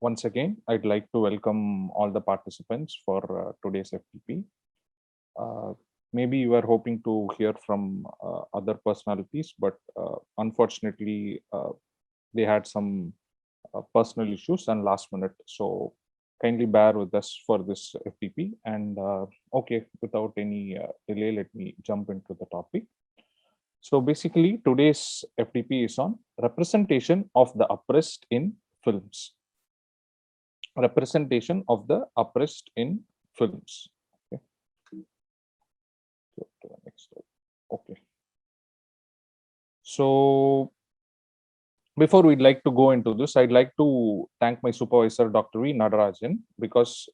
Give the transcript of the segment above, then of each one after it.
Once again, I'd like to welcome all the participants for today's FTP. Maybe you are hoping to hear from other personalities, but unfortunately, they had some personal issues and last minute. So kindly bear with us for this FTP. And okay, without any delay, let me jump into the topic. So basically, today's FTP is on representation of the oppressed in films. Representation of the oppressed in films. Okay. Go to the next slide. Okay. So before we'd like to go into this, I'd like to thank my supervisor, Dr. V. Nadarajan, because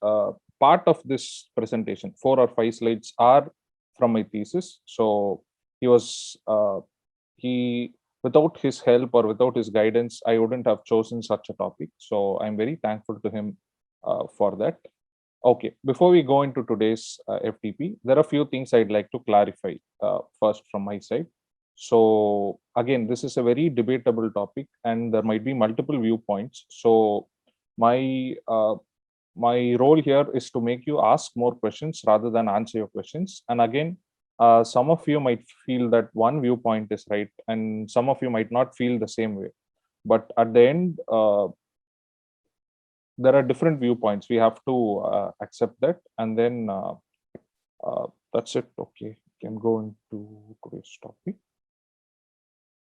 part of this presentation, 4 or 5 slides are from my thesis. So he was, without his help or without his guidance, I wouldn't have chosen such a topic. So I'm very thankful to him for that. Okay, before we go into today's FTP, there are a few things I'd like to clarify first from my side. So again, this is a very debatable topic and there might be multiple viewpoints. So my role here is to make you ask more questions rather than answer your questions. And again, some of you might feel that one viewpoint is right and some of you might not feel the same way. But at the end, there are different viewpoints. We have to accept that, and then that's it. Okay, we can go into today's topic.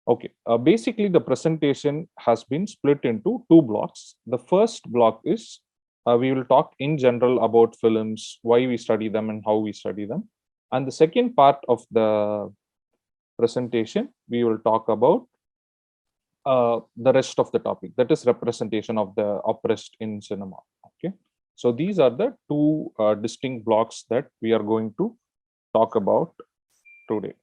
Okay, basically the presentation has been split into 2 blocks. The first block is we will talk in general about films, why we study them and how we study them. And the second part of the presentation, we will talk about the rest of the topic, that is representation of the oppressed in cinema. Okay, so these are the 2 distinct blocks that we are going to talk about today.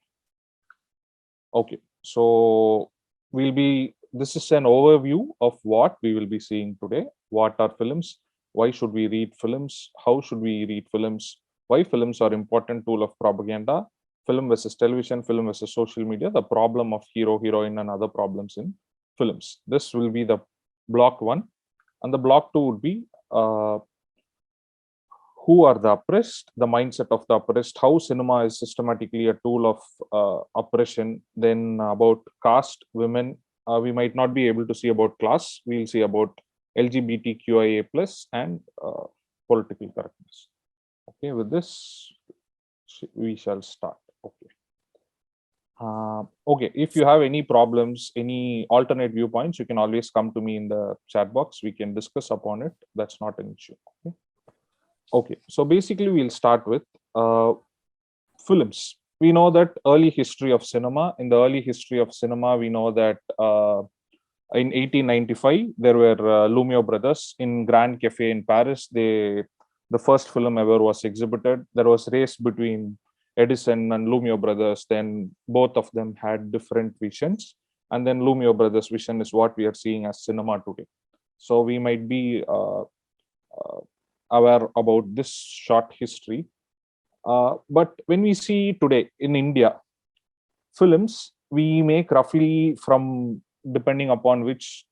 Okay, so this is an overview of what we will be seeing today. What are films? Why should we read films? How should we read films? Why films are important tool of propaganda? Film versus television, film versus social media, the problem of hero, heroine, and other problems in films. This will be the block 1, and the block 2 would be who are the oppressed, the mindset of the oppressed, how cinema is systematically a tool of oppression, then about caste, women. We might not be able to see about class. We'll see about LGBTQIA+, and political correctness. Okay, with this, we shall start. Okay. Okay, if you have any problems, any alternate viewpoints, you can always come to me in the chat box. We can discuss upon it. That's not an issue. Okay, okay, so basically we'll start with films. We know that early history of cinema. In the early history of cinema, we know that in 1895, there were Lumiere brothers in Grand Cafe in Paris. The first film ever was exhibited. There was race between Edison and Lumiere brothers. Then both of them had different visions, and then Lumiere brothers vision is what we are seeing as cinema today. So we might be aware about this short history, but when we see today in India, films, we make roughly from, depending upon which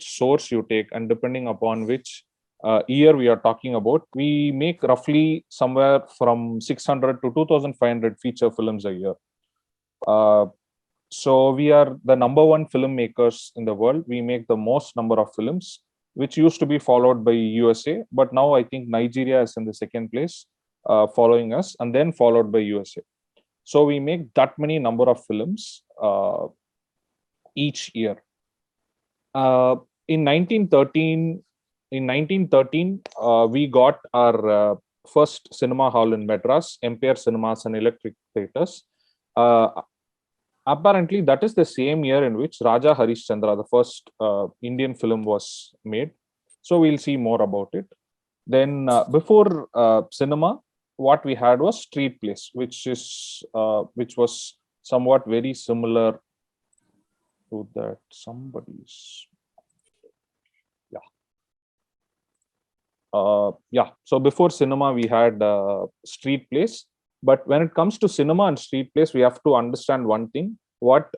source you take, and depending upon which year we are talking about, we make roughly somewhere from 600 to 2,500 feature films a year. So we are the number 1 filmmakers in the world. We make the most number of films, which used to be followed by USA, but now I think Nigeria is in the 2nd place, following us, and then followed by USA. So we make that many number of films each year. In 1913, we got our first cinema hall in Madras, Empire Cinemas and Electric Theatres. Apparently, that is the same year in which Raja Harishchandra, the first Indian film, was made. So we'll see more about it. Then before cinema, what we had was street plays, which was somewhat very similar to that. Somebody's, yeah. So before cinema, we had street plays. But when it comes to cinema and street plays, we have to understand one thing: what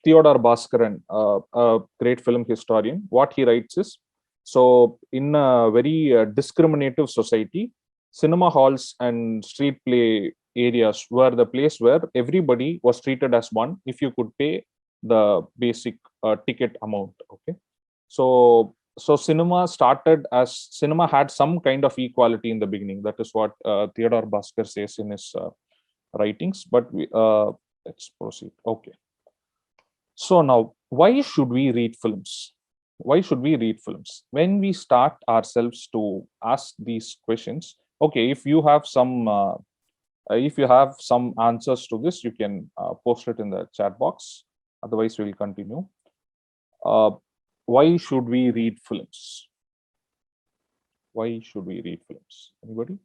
Theodore Bhaskaran, a great film historian, what he writes is, so in a very discriminative society, cinema halls and street play areas were the place where everybody was treated as one if you could pay the basic ticket amount. Okay, so cinema had some kind of equality in the beginning. That is what Theodore Bhaskar says in his writings. But let's proceed. Okay. So now, why should we read films? Why should we read films? When we start ourselves to ask these questions, okay, if you have some answers to this, you can post it in the chat box. Otherwise, we'll continue. Why should we read films? Why should we read films? Anybody?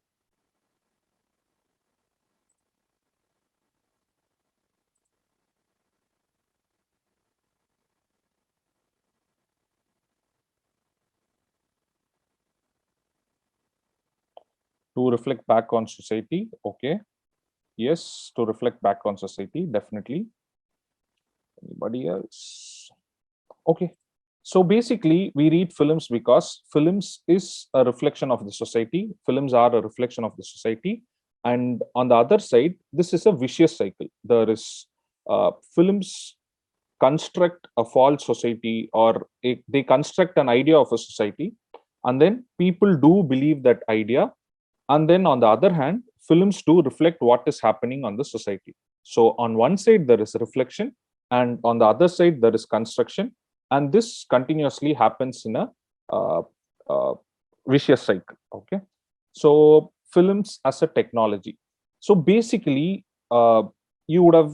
To reflect back on society. Okay. Yes, to reflect back on society, definitely. Anybody else? Okay. So basically, we read films because films is a reflection of the society. Films are a reflection of the society. And on the other side, this is a vicious cycle. There is films construct a false society, or they construct an idea of a society, and then people do believe that idea. And then on the other hand, films do reflect what is happening on the society. So on one side there is reflection, and on the other side there is construction, and this continuously happens in a uh, uh, vicious cycle. Okay, so films as a technology. So basically, you would have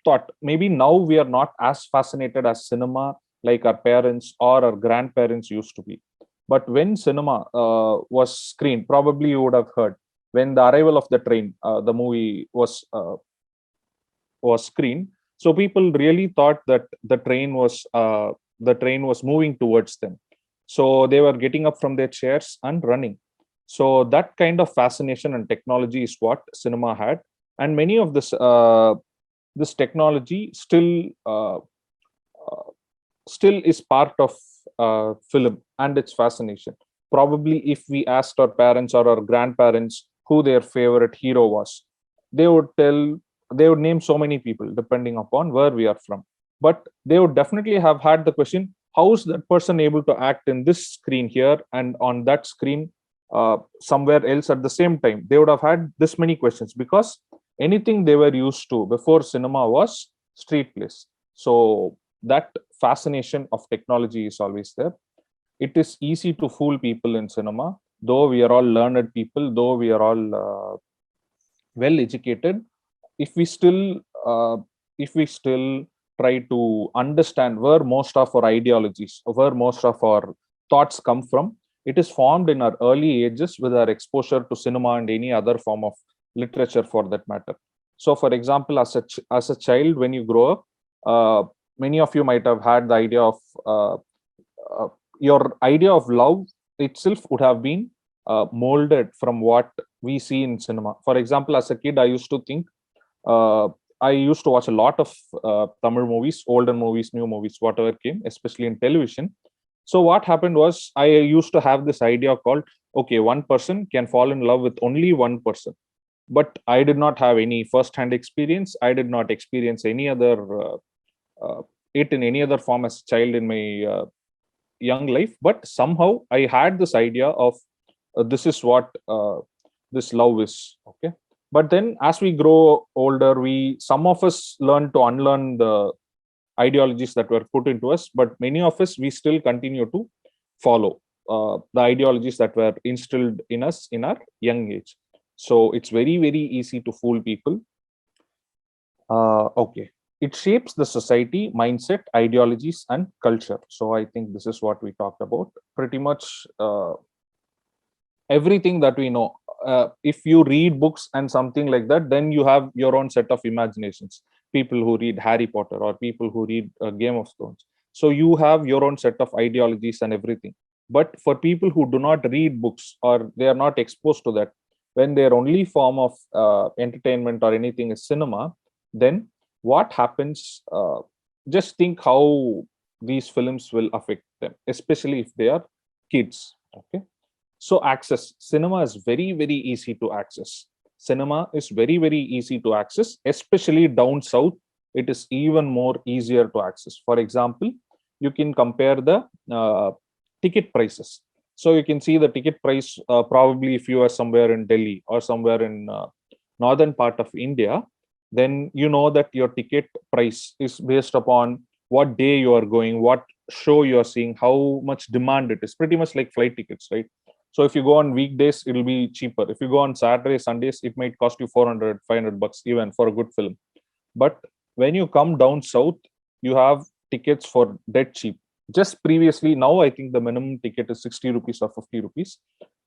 thought maybe now we are not as fascinated as cinema like our parents or our grandparents used to be. But when cinema was screened, probably you would have heard, when the arrival of the train, the movie was screened. So people really thought that the train was moving towards them. So they were getting up from their chairs and running. So that kind of fascination and technology is what cinema had, and many of this technology still is part of film and its fascination. Probably if we asked our parents or our grandparents who their favorite hero was, they would name so many people depending upon where we are from. But they would definitely have had the question, how is that person able to act in this screen here and on that screen somewhere else at the same time? They would have had this many questions, because anything they were used to before cinema was street plays. So that fascination of technology is always there. It is easy to fool people in cinema, though we are all learned people, though we are all well educated. If we still try to understand where most of our ideologies, where most of our thoughts come from, it is formed in our early ages with our exposure to cinema and any other form of literature for that matter. So for example, as a child, when you grow up, many of you might have had the idea of your idea of love itself would have been molded from what we see in cinema. For example, as a kid, I used to think, I used to watch a lot of Tamil movies, older movies, new movies, whatever came, especially in television. So what happened was, I used to have this idea called, okay, one person can fall in love with only one person. But I did not have any first-hand experience. I did not experience any other it in any other form as a child in my young life. But somehow I had this idea of this is what this love is. Okay, but then as we grow older, some of us learn to unlearn the ideologies that were put into us, but many of us, we still continue to follow the ideologies that were instilled in us in our young age. So it's very, very easy to fool people. Okay, it shapes the society, mindset, ideologies, and culture. So I think this is what we talked about. Pretty much everything that we know. If you read books and something like that, then you have your own set of imaginations. People who read Harry Potter or people who read Game of Thrones. So you have your own set of ideologies and everything. But for people who do not read books, or they are not exposed to that, when their only form of entertainment or anything is cinema, then what happens, just think how these films will affect them, especially if they are kids. Okay, so access cinema is very, very easy to access. Cinema is very, very easy to access, especially down south. It is even more easier to access. For example, you can compare the ticket prices. So you can see the ticket price, probably if you are somewhere in Delhi or somewhere in northern part of India, then you know that your ticket price is based upon what day you are going, what show you are seeing, how much demand it is. Pretty much like flight tickets, right? So if you go on weekdays, it will be cheaper. If you go on Saturday, Sundays, it might cost you 400, 500 bucks even for a good film. But when you come down south, you have tickets for dead cheap. Just previously, now I think the minimum ticket is 60 rupees or 50 rupees.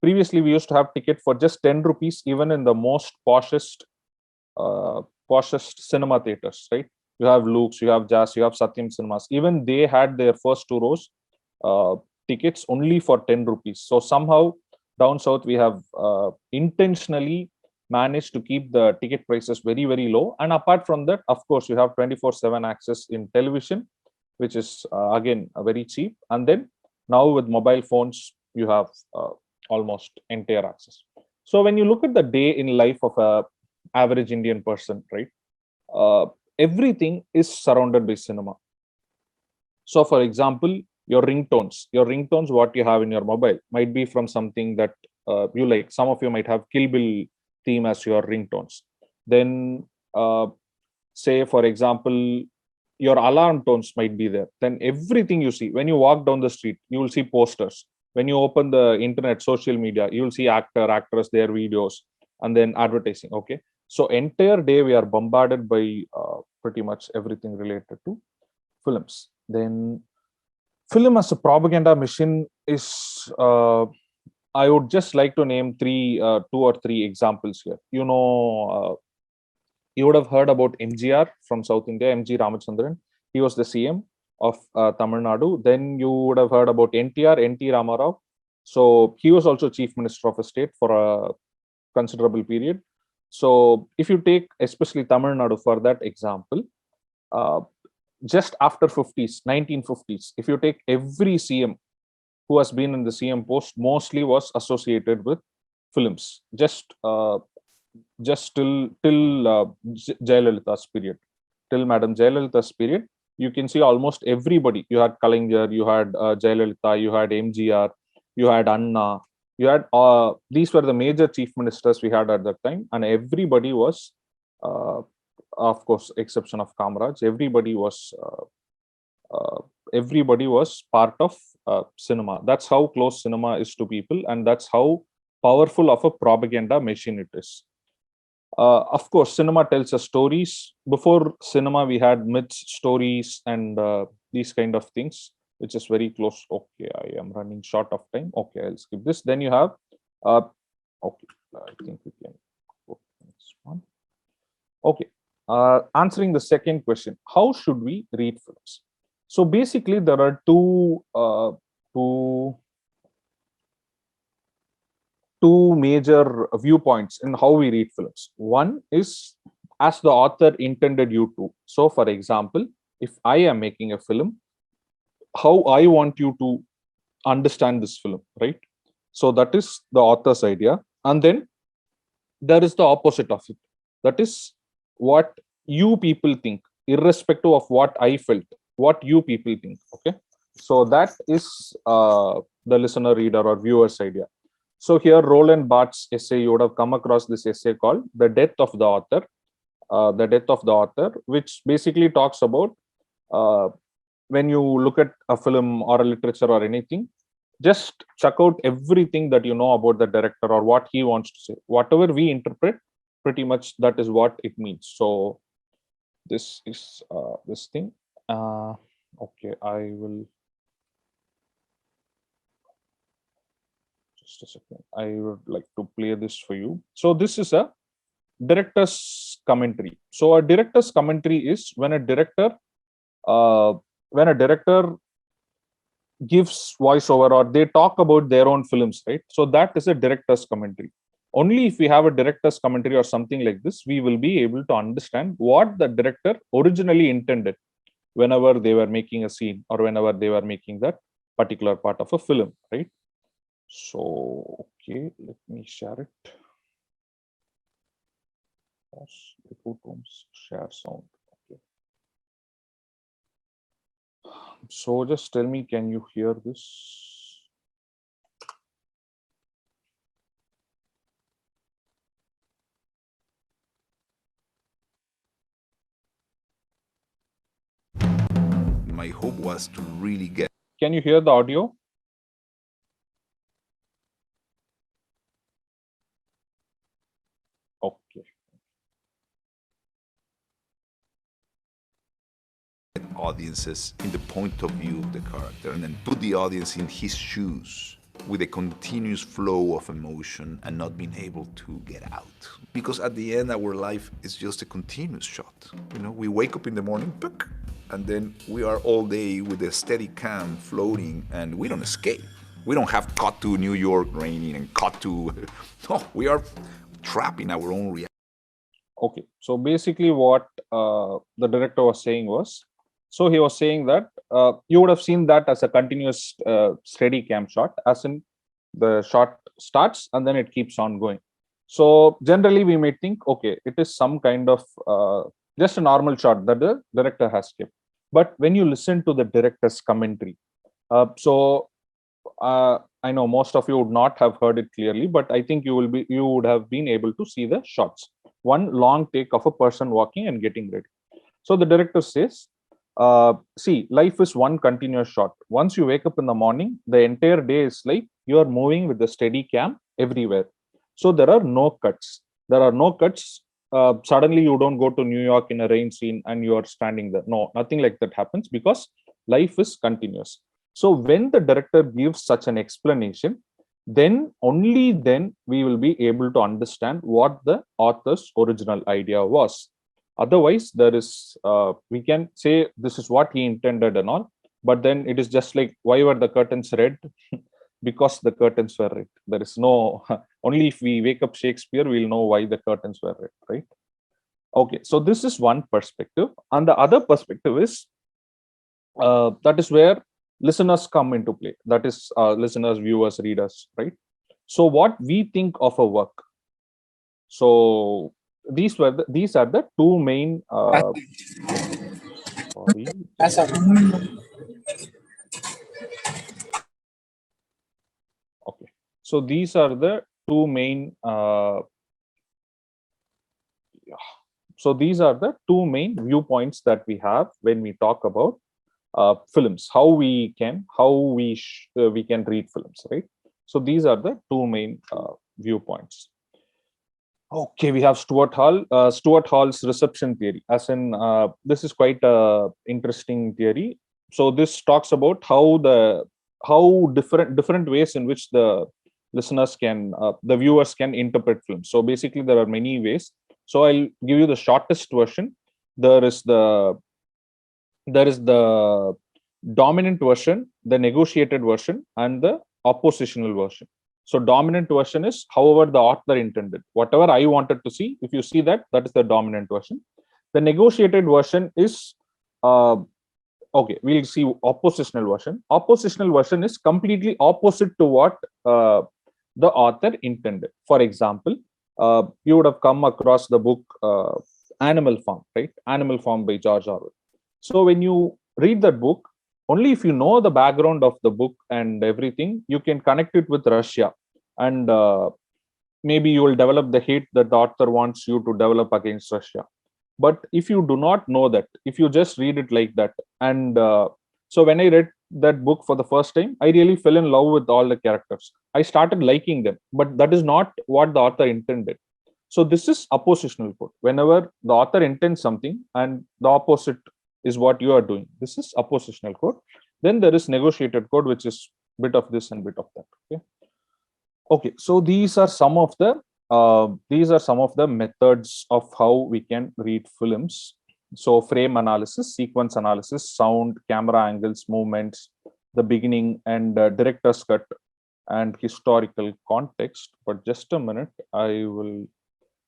Previously, we used to have ticket for just 10 rupees, even in the most uh, poshest cinema theaters, right? You have Luke's, you have Jazz, you have Satyam Cinemas. Even they had their first two rows uh, tickets only for 10 rupees. So somehow down south, we have intentionally managed to keep the ticket prices very, very low. And apart from that, of course, you have 24/7 access in television, which is again very cheap. And then now with mobile phones, you have almost entire access. So when you look at the day in life of a average Indian person, right? Uh, Everything is surrounded by cinema. So, for example, your ringtones, what you have in your mobile might be from something that you like. Some of you might have Kill Bill theme as your ringtones. Then, say, for example, your alarm tones might be there. Then everything you see when you walk down the street, you will see posters. When you open the internet, social media, you will see actors, their videos, and then advertising. Okay, so entire day we are bombarded by pretty much everything related to films. Then film as a propaganda machine is I would just like to name two or three examples here. You would have heard about MGR from South India, MG Ramachandran. He was the CM of Tamil Nadu. Then you would have heard about NTR, NT Ramarao. So he was also chief minister of a state for a considerable period. So if you take especially Tamil Nadu for that example, uh, just after 50s, 1950s, if you take every CM who has been in the CM post, mostly was associated with films. Just till Jayalalitha's period, till Madam Jayalalitha's period, you can see almost everybody. You had Kalaignar, you had Jayalalitha, you had MGR, you had Anna, you had these were the major chief ministers we had at that time, and everybody was, of course, exception of Kamaraj, everybody was part of cinema. That's how close cinema is to people, and that's how powerful of a propaganda machine it is. Of course, cinema tells us stories. Before cinema, we had myths, stories, and these kind of things, which is very close. Okay, I am running short of time. Okay, I'll skip this. Then you have, okay, I think we can go to the next one. Okay, answering the second question, how should we read films? So basically, there are two major viewpoints in how we read films. One is as the author intended you to. So, for example, if I am making a film, how I want you to understand this film, right? So that is the author's idea. And then there is the opposite of it. That is what you people think, irrespective of what I felt, what you people think. Okay. So that is the listener, reader, or viewer's idea. So here, Roland Barthes' essay, you would have come across this essay called The Death of the Author. The Death of the Author, which basically talks about when you look at a film or a literature or anything, just check out everything that you know about the director or what he wants to say. Whatever we interpret, pretty much that is what it means. So this is this thing. Okay, I will just a second. I would like to play this for you. So this is a director's commentary. So a director's commentary is when a director gives voiceover or they talk about their own films, right? So that is a director's commentary. only if we have a director's commentary or something like this, we will be able to understand what the director originally intended whenever they were making a scene or whenever they were making that particular part of a film, right? So, okay, let me share it. Share sound. Okay. So just tell me, can you hear this? My hope was to really get. Can you hear the audio? Okay. Audiences in the point of view of the character, and then put the audience in his shoes with a continuous flow of emotion and not being able to get out. Because at the end, our life is just a continuous shot. You know, we wake up in the morning, and then we are all day with a steady cam floating, and we don't escape. We don't have cut to New York raining and cut to, no, we are trapped in our own reality. Okay, so basically what the director was saying was, so he was saying that you would have seen that as a continuous steady cam shot, as in the shot starts and then it keeps on going. So generally we may think, okay, it is some kind of just a normal shot that the director has kept. But when you listen to the director's commentary, I know most of you would not have heard it clearly, but I think you would have been able to see the shots. One long take of a person walking and getting ready. So the director says, see, life is one continuous shot. Once you wake up in the morning, the entire day is like you are moving with the steady cam everywhere. So there are no cuts. There are no cuts. Suddenly you don't go to New York in a rain scene and you are standing there. No, nothing like that happens because life is continuous. So when the director gives such an explanation, then only then we will be able to understand what the author's original idea was. Otherwise, there is we can say this is what he intended and all, but then it is just like, why were the curtains red? Because the curtains were red. There is no only if we wake up Shakespeare, we'll know why the curtains were red, right? Okay, so this is one perspective, and the other perspective is that is where listeners come into play. That is listeners, viewers, readers, right? So what we think of a work. So these are the two main sorry. Okay, so these are the two main so these are the two main viewpoints that we have when we talk about films, how we can read films, right? So these are the two main viewpoints. Okay, we have Stuart Hall. Stuart Hall's reception theory, as in this is quite a interesting theory. So this talks about how different ways in which the listeners can the viewers can interpret films. So basically there are many ways. So I'll give you the shortest version. There is the dominant version, the negotiated version, and the oppositional version. So dominant version is however the author intended. Whatever I wanted to see, if you see that, that is the dominant version. The negotiated version is okay, we'll see oppositional version. Oppositional version is completely opposite to what the author intended. For example, you would have come across the book Animal Farm, right? Animal Farm by George Orwell. So when you read that book, only if you know the background of the book and everything, you can connect it with Russia, and maybe you will develop the hate that the author wants you to develop against Russia. But if you do not know that, if you just read it like that, and so when I read that book for the first time, I really fell in love with all the characters. I started liking them, but that is not what the author intended. So this is oppositional code. Whenever the author intends something and the opposite is what you are doing, this is oppositional code. Then there is negotiated code, which is bit of this and bit of that. Okay. Okay. So these are some of the methods of how we can read films. So frame analysis, sequence analysis, sound, camera angles, movements, the beginning, and director's cut. and historical context. But just a minute, I will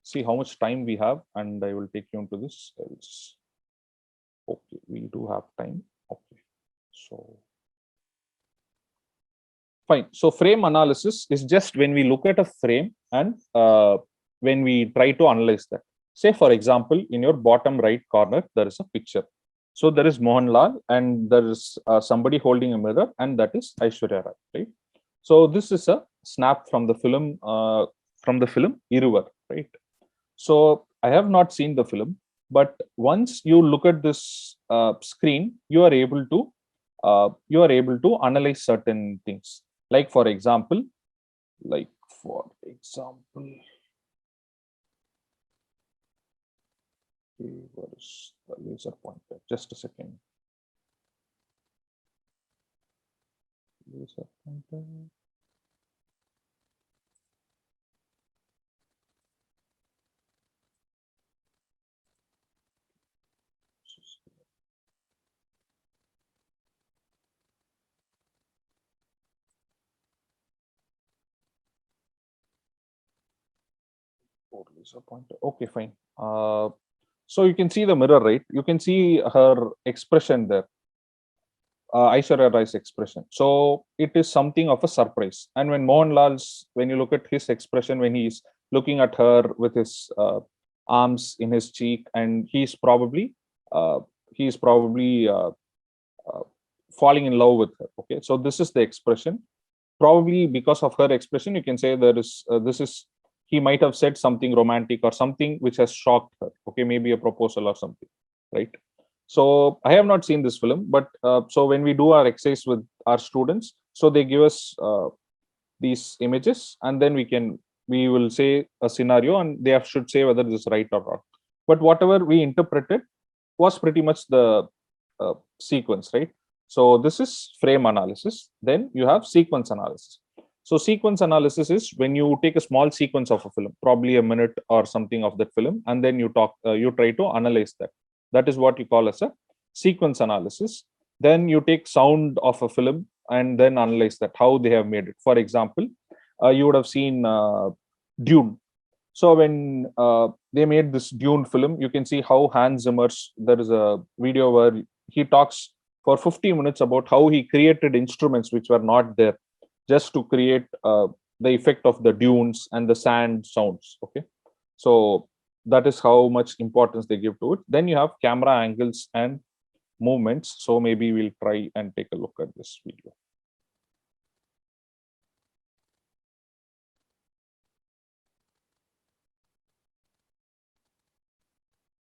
see how much time we have, and I will take you into this else. Okay, we do have time. Okay, so fine. So frame analysis is just when we look at a frame and when we try to analyze that. Say, for example, in your bottom right corner, there is a picture. So there is Mohanlal and there is somebody holding a mirror, and that is Aishwarya Rai, right? So this is a snap from the film Iruvar, right? So I have not seen the film, but once you look at this screen, you are able to analyze certain things. Like for example, where is the laser pointer? Just a second. Laser pointer. Laser pointer. Okay, fine. So you can see the mirror, right? You can see her expression there. Aishwarya Rai's expression. So it is something of a surprise. And when you look at his expression, when he's looking at her with his arms in his cheek, and he's probably uh, falling in love with her. Okay, so this is the expression. Probably because of her expression, you can say he might have said something romantic or something which has shocked her. Okay, maybe a proposal or something, right? So I have not seen this film, but so when we do our exercise with our students, so they give us these images, and then we will say a scenario, and they should say whether this is right or not. But whatever we interpreted was pretty much the sequence, right? So this is frame analysis. Then you have sequence analysis. So sequence analysis is when you take a small sequence of a film, probably a minute or something of that film, and then you try to analyze that. That is what you call as a sequence analysis. Then you take sound of a film and then analyze that, how they have made it. For example, you would have seen Dune. So when they made this Dune film, you can see how Hans Zimmer's, there is a video where he talks for 50 minutes about how he created instruments which were not there, just to create the effect of the dunes and the sand sounds. Okay, so that is how much importance they give to it. Then you have camera angles and movements. So maybe we'll try and take a look at this video.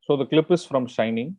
So the clip is from Shining.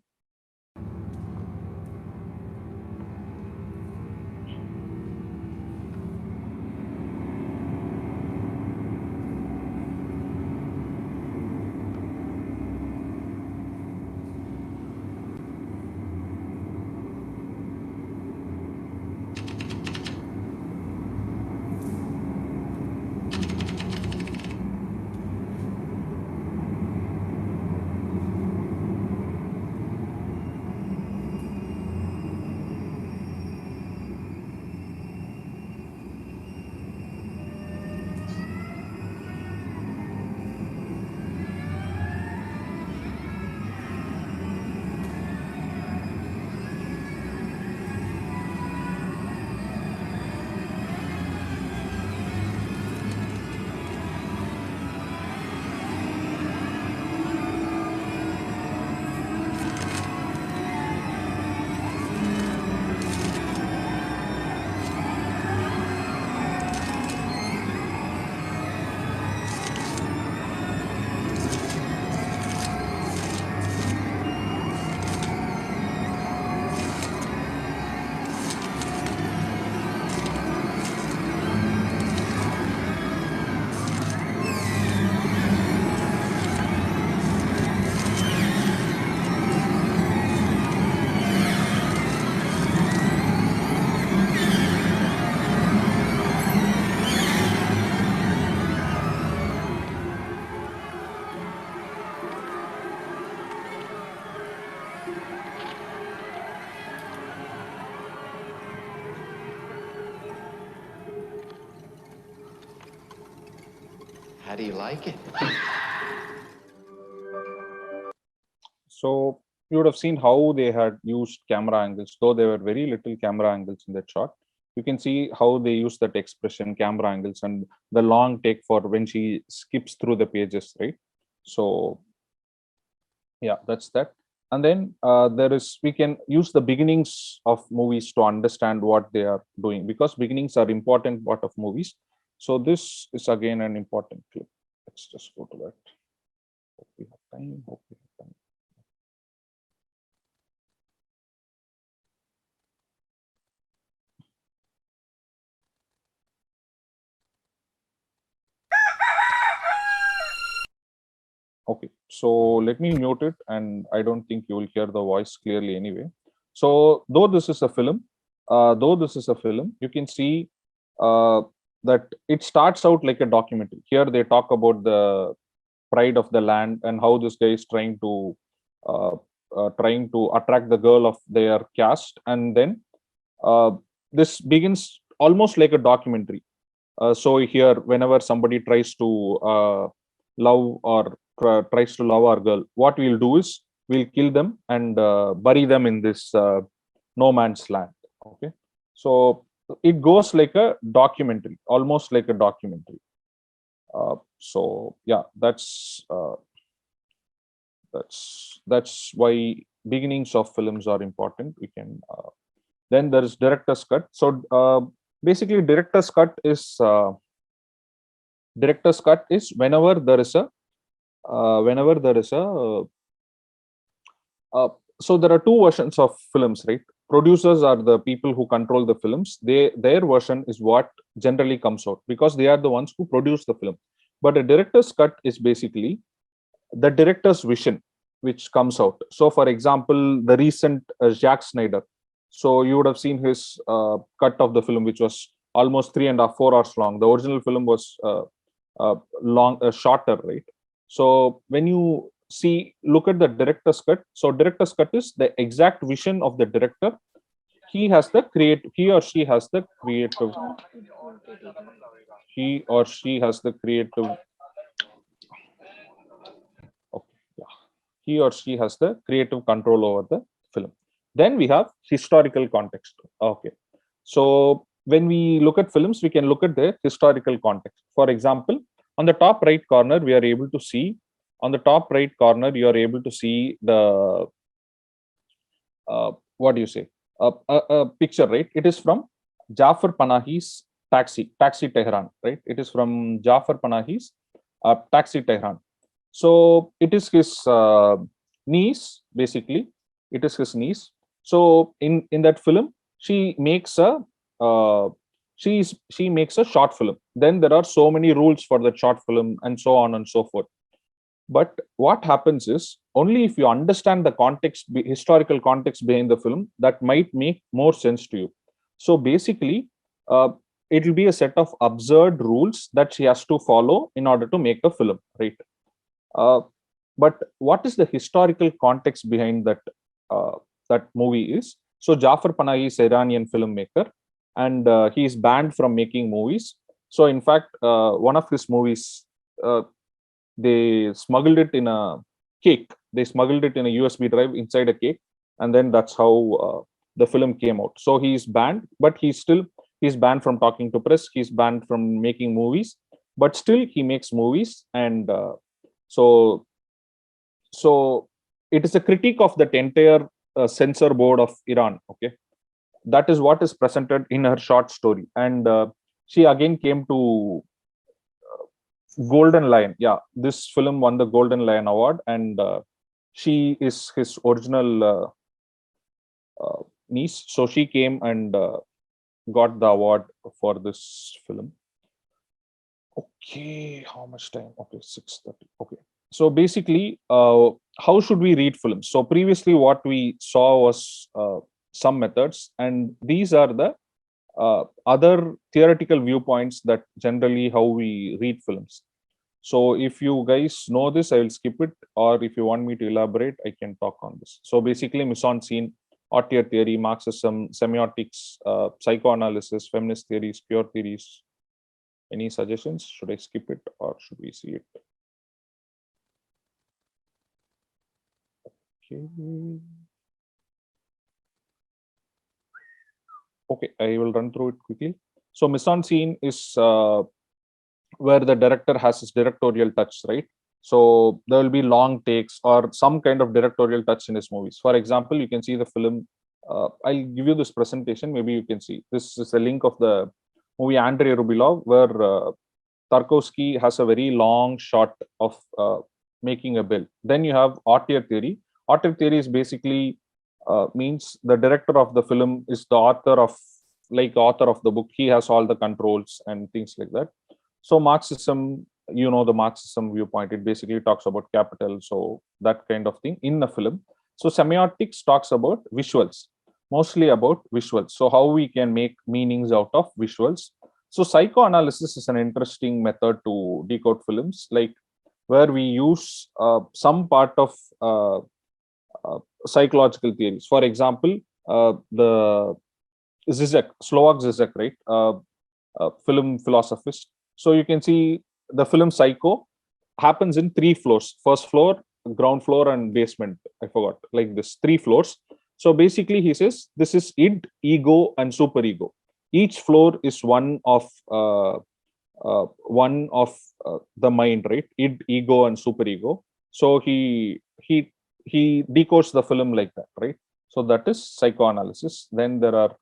How do you like it? So you would have seen how they had used camera angles, though there were very little camera angles in that shot. You can see how they use that expression, camera angles, and the long take for when she skips through the pages, right? So yeah, that's that. And then we can use the beginnings of movies to understand what they are doing, because beginnings are important part of movies. So this is again an important clip. Let's just go to that. Hope we have time. Hope we have time. Okay, so let me mute it, and I don't think you will hear the voice clearly anyway. So though this is a film, you can see that it starts out like a documentary. Here they talk about the pride of the land and how this guy is uh, trying to attract the girl of their caste, and then uh, this begins almost like a documentary. So here, whenever somebody tries to love or tries to love our girl, what we'll do is we'll kill them and bury them in this no man's land. Okay, so it goes like a documentary, almost like a documentary. So yeah, that's why beginnings of films are important. We can then there is director's cut. So basically, director's cut is whenever there is a whenever there is a so there are two versions of films, right? Producers are the people who control the films. Their version is what generally comes out, because they are the ones who produce the film. But a director's cut is basically the director's vision which comes out. So for example, the recent Zack Snyder, so you would have seen his cut of the film, which was almost 3.5 4 hours long. The original film was shorter, right? So when you look at the director's cut, so director's cut is the exact vision of the director. He or she has the creative he or she has the creative okay, yeah. He or she has the creative control over the film. Then we have historical context. Okay, so when we look at films, we can look at their historical context. For example, on the top right corner, we are able to see you are able to see the what do you say, a picture, right? It is from Jafar Panahi's Taxi Tehran, right? It is from Jafar Panahi's Taxi Tehran. So it is his niece, basically. It is his niece. So in that film, she makes a she makes a short film. Then there are so many rules for that short film, and so on and so forth. But what happens is, only if you understand the historical context behind the film, that might make more sense to you. So basically, it will be a set of absurd rules that she has to follow in order to make a film, right? Uh, but what is the historical context behind that movie is? So Jafar Panahi is Iranian filmmaker, and he is banned from making movies. So in fact, one of his movies, they smuggled it in a cake. They smuggled it in a USB drive inside a cake, and then that's how the film came out. So he's banned, but he's banned from talking to press. He's banned from making movies, but still he makes movies, and so it is a critique of that entire censor board of Iran. Okay, that is what is presented in her short story, and she again came to Golden Lion. Yeah, this film won the Golden Lion Award, and she is his original niece. So she came and got the award for this film. Okay, how much time? Okay, 6:30. Okay, so basically, how should we read films? So previously, what we saw was some methods, and these are the other theoretical viewpoints that generally how we read films. So if you guys know this, I will skip it, or if you want me to elaborate, I can talk on this. So basically, mise-en-scene, auteur theory, Marxism, semiotics, psychoanalysis, feminist theories, pure theories, Any suggestions? Should I skip it or should we see it? Okay, I will run through it quickly. So mise-en-scene is where the director has his directorial touch, right? So there will be long takes or some kind of directorial touch in his movies. For example, you can see the film. I'll give you this presentation. Maybe you can see. This is a link of the movie Andrei Rublev, where Tarkovsky has a very long shot of making a bill. Then you have auteur theory. Auteur theory is basically means the director of the film is the author of the book. He has all the controls and things like that. So Marxism, the Marxism viewpoint, it basically talks about capital, so that kind of thing in the film. So semiotics talks about visuals, mostly about visuals, so how we can make meanings out of visuals. So psychoanalysis is an interesting method to decode films, like where we use some part of psychological theories. For example, the Slovak Zizek, right, film philosophist. So you can see the film Psycho happens in 3 floors: first floor, ground floor, and basement. I forgot, like this 3 floors. So basically, he says this is id, ego, and superego. Each floor is one of the mind, right? Id, ego, and superego. So he decodes the film like that, right? So that is psychoanalysis. Then there are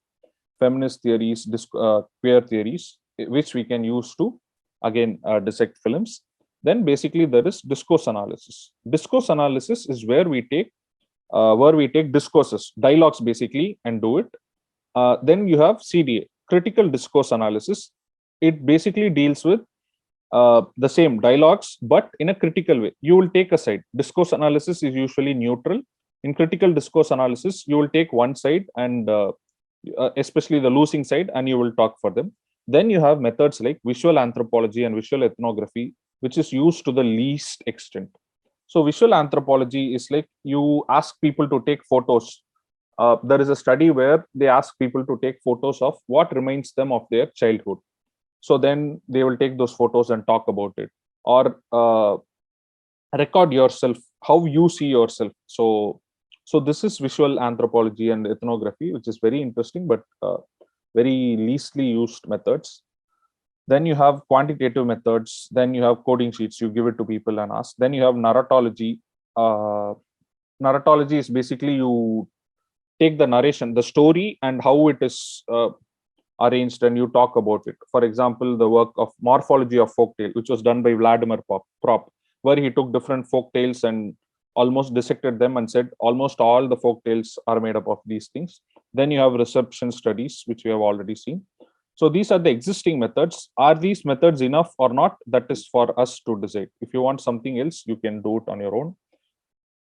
feminist theories, queer theories, which we can use to again dissect films. Then basically there is discourse analysis. Discourse analysis is where we take discourses, dialogues basically, and do it. Then you have CDA, critical discourse analysis. It basically deals with the same dialogues, but in a critical way. You will take a side. Discourse analysis is usually neutral. In critical discourse analysis, you will take one side, and especially the losing side, and you will talk for them. Then you have methods like visual anthropology and visual ethnography, which is used to the least extent. So visual anthropology is like you ask people to take photos. There is a study where they ask people to take photos of what reminds them of their childhood. So then they will take those photos and talk about it, or record yourself, how you see yourself. So this is visual anthropology and ethnography, which is very interesting, but very leastly used methods. Then you have quantitative methods. Then you have coding sheets. You give it to people and ask. Then you have narratology. Narratology is basically you take the narration, the story, and how it is arranged, and you talk about it. For example, the work of Morphology of Folktale, which was done by Vladimir Prop, where he took different folk tales and almost dissected them and said almost all the folk tales are made up of these things. Then you have reception studies, which we have already seen. So these are the existing methods. Are these methods enough or not? That is for us to decide. If you want something else, you can do it on your own.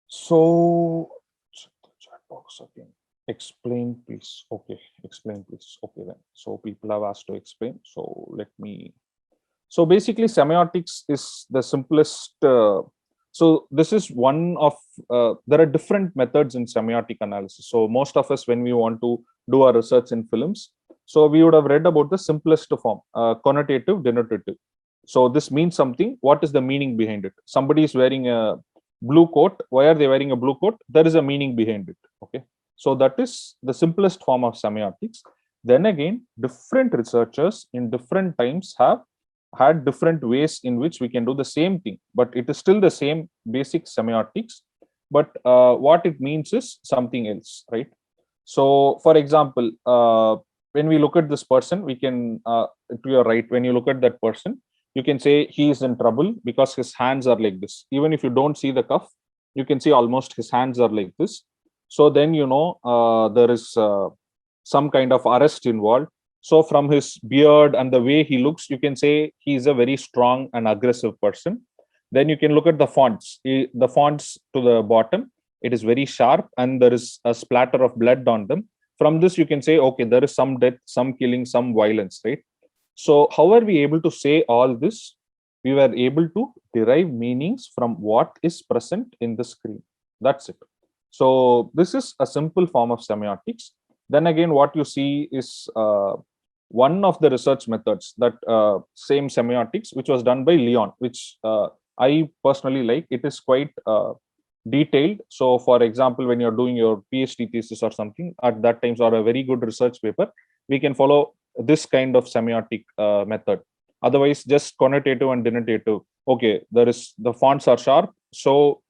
So check the chat box again. Explain, please. Okay, explain, please. Okay, then. So people have asked to explain. So let me. So basically, semiotics is the simplest. So this is one of. There are different methods in semiotic analysis. So most of us, when we want to do our research in films, so we would have read about the simplest form, connotative, denotative. So this means something. What is the meaning behind it? Somebody is wearing a blue coat. Why are they wearing a blue coat? There is a meaning behind it. Okay. So that is the simplest form of semiotics. Then again, different researchers in different times have had different ways in which we can do the same thing, but it is still the same basic semiotics. But what it means is something else, right? So, for example, when we look at this person, we can, to your right, when you look at that person, you can say he is in trouble because his hands are like this. Even if you don't see the cuff, you can see almost his hands are like this. So then, there is some kind of arrest involved. So from his beard and the way he looks, you can say he is a very strong and aggressive person. Then you can look at the fonts. The fonts to the bottom, it is very sharp and there is a splatter of blood on them. From this, you can say, okay, there is some death, some killing, some violence, right? So how are we able to say all this? We were able to derive meanings from what is present in the screen. That's it. So this is a simple form of semiotics. Then again, what you see is one of the research methods, that same semiotics, which was done by Leon, which I personally like. It is quite detailed. So for example, when you're doing your PhD thesis or something at that times, or a very good research paper, we can follow this kind of semiotic method. Otherwise, just connotative and denotative. Okay, there is, the fonts are sharp, so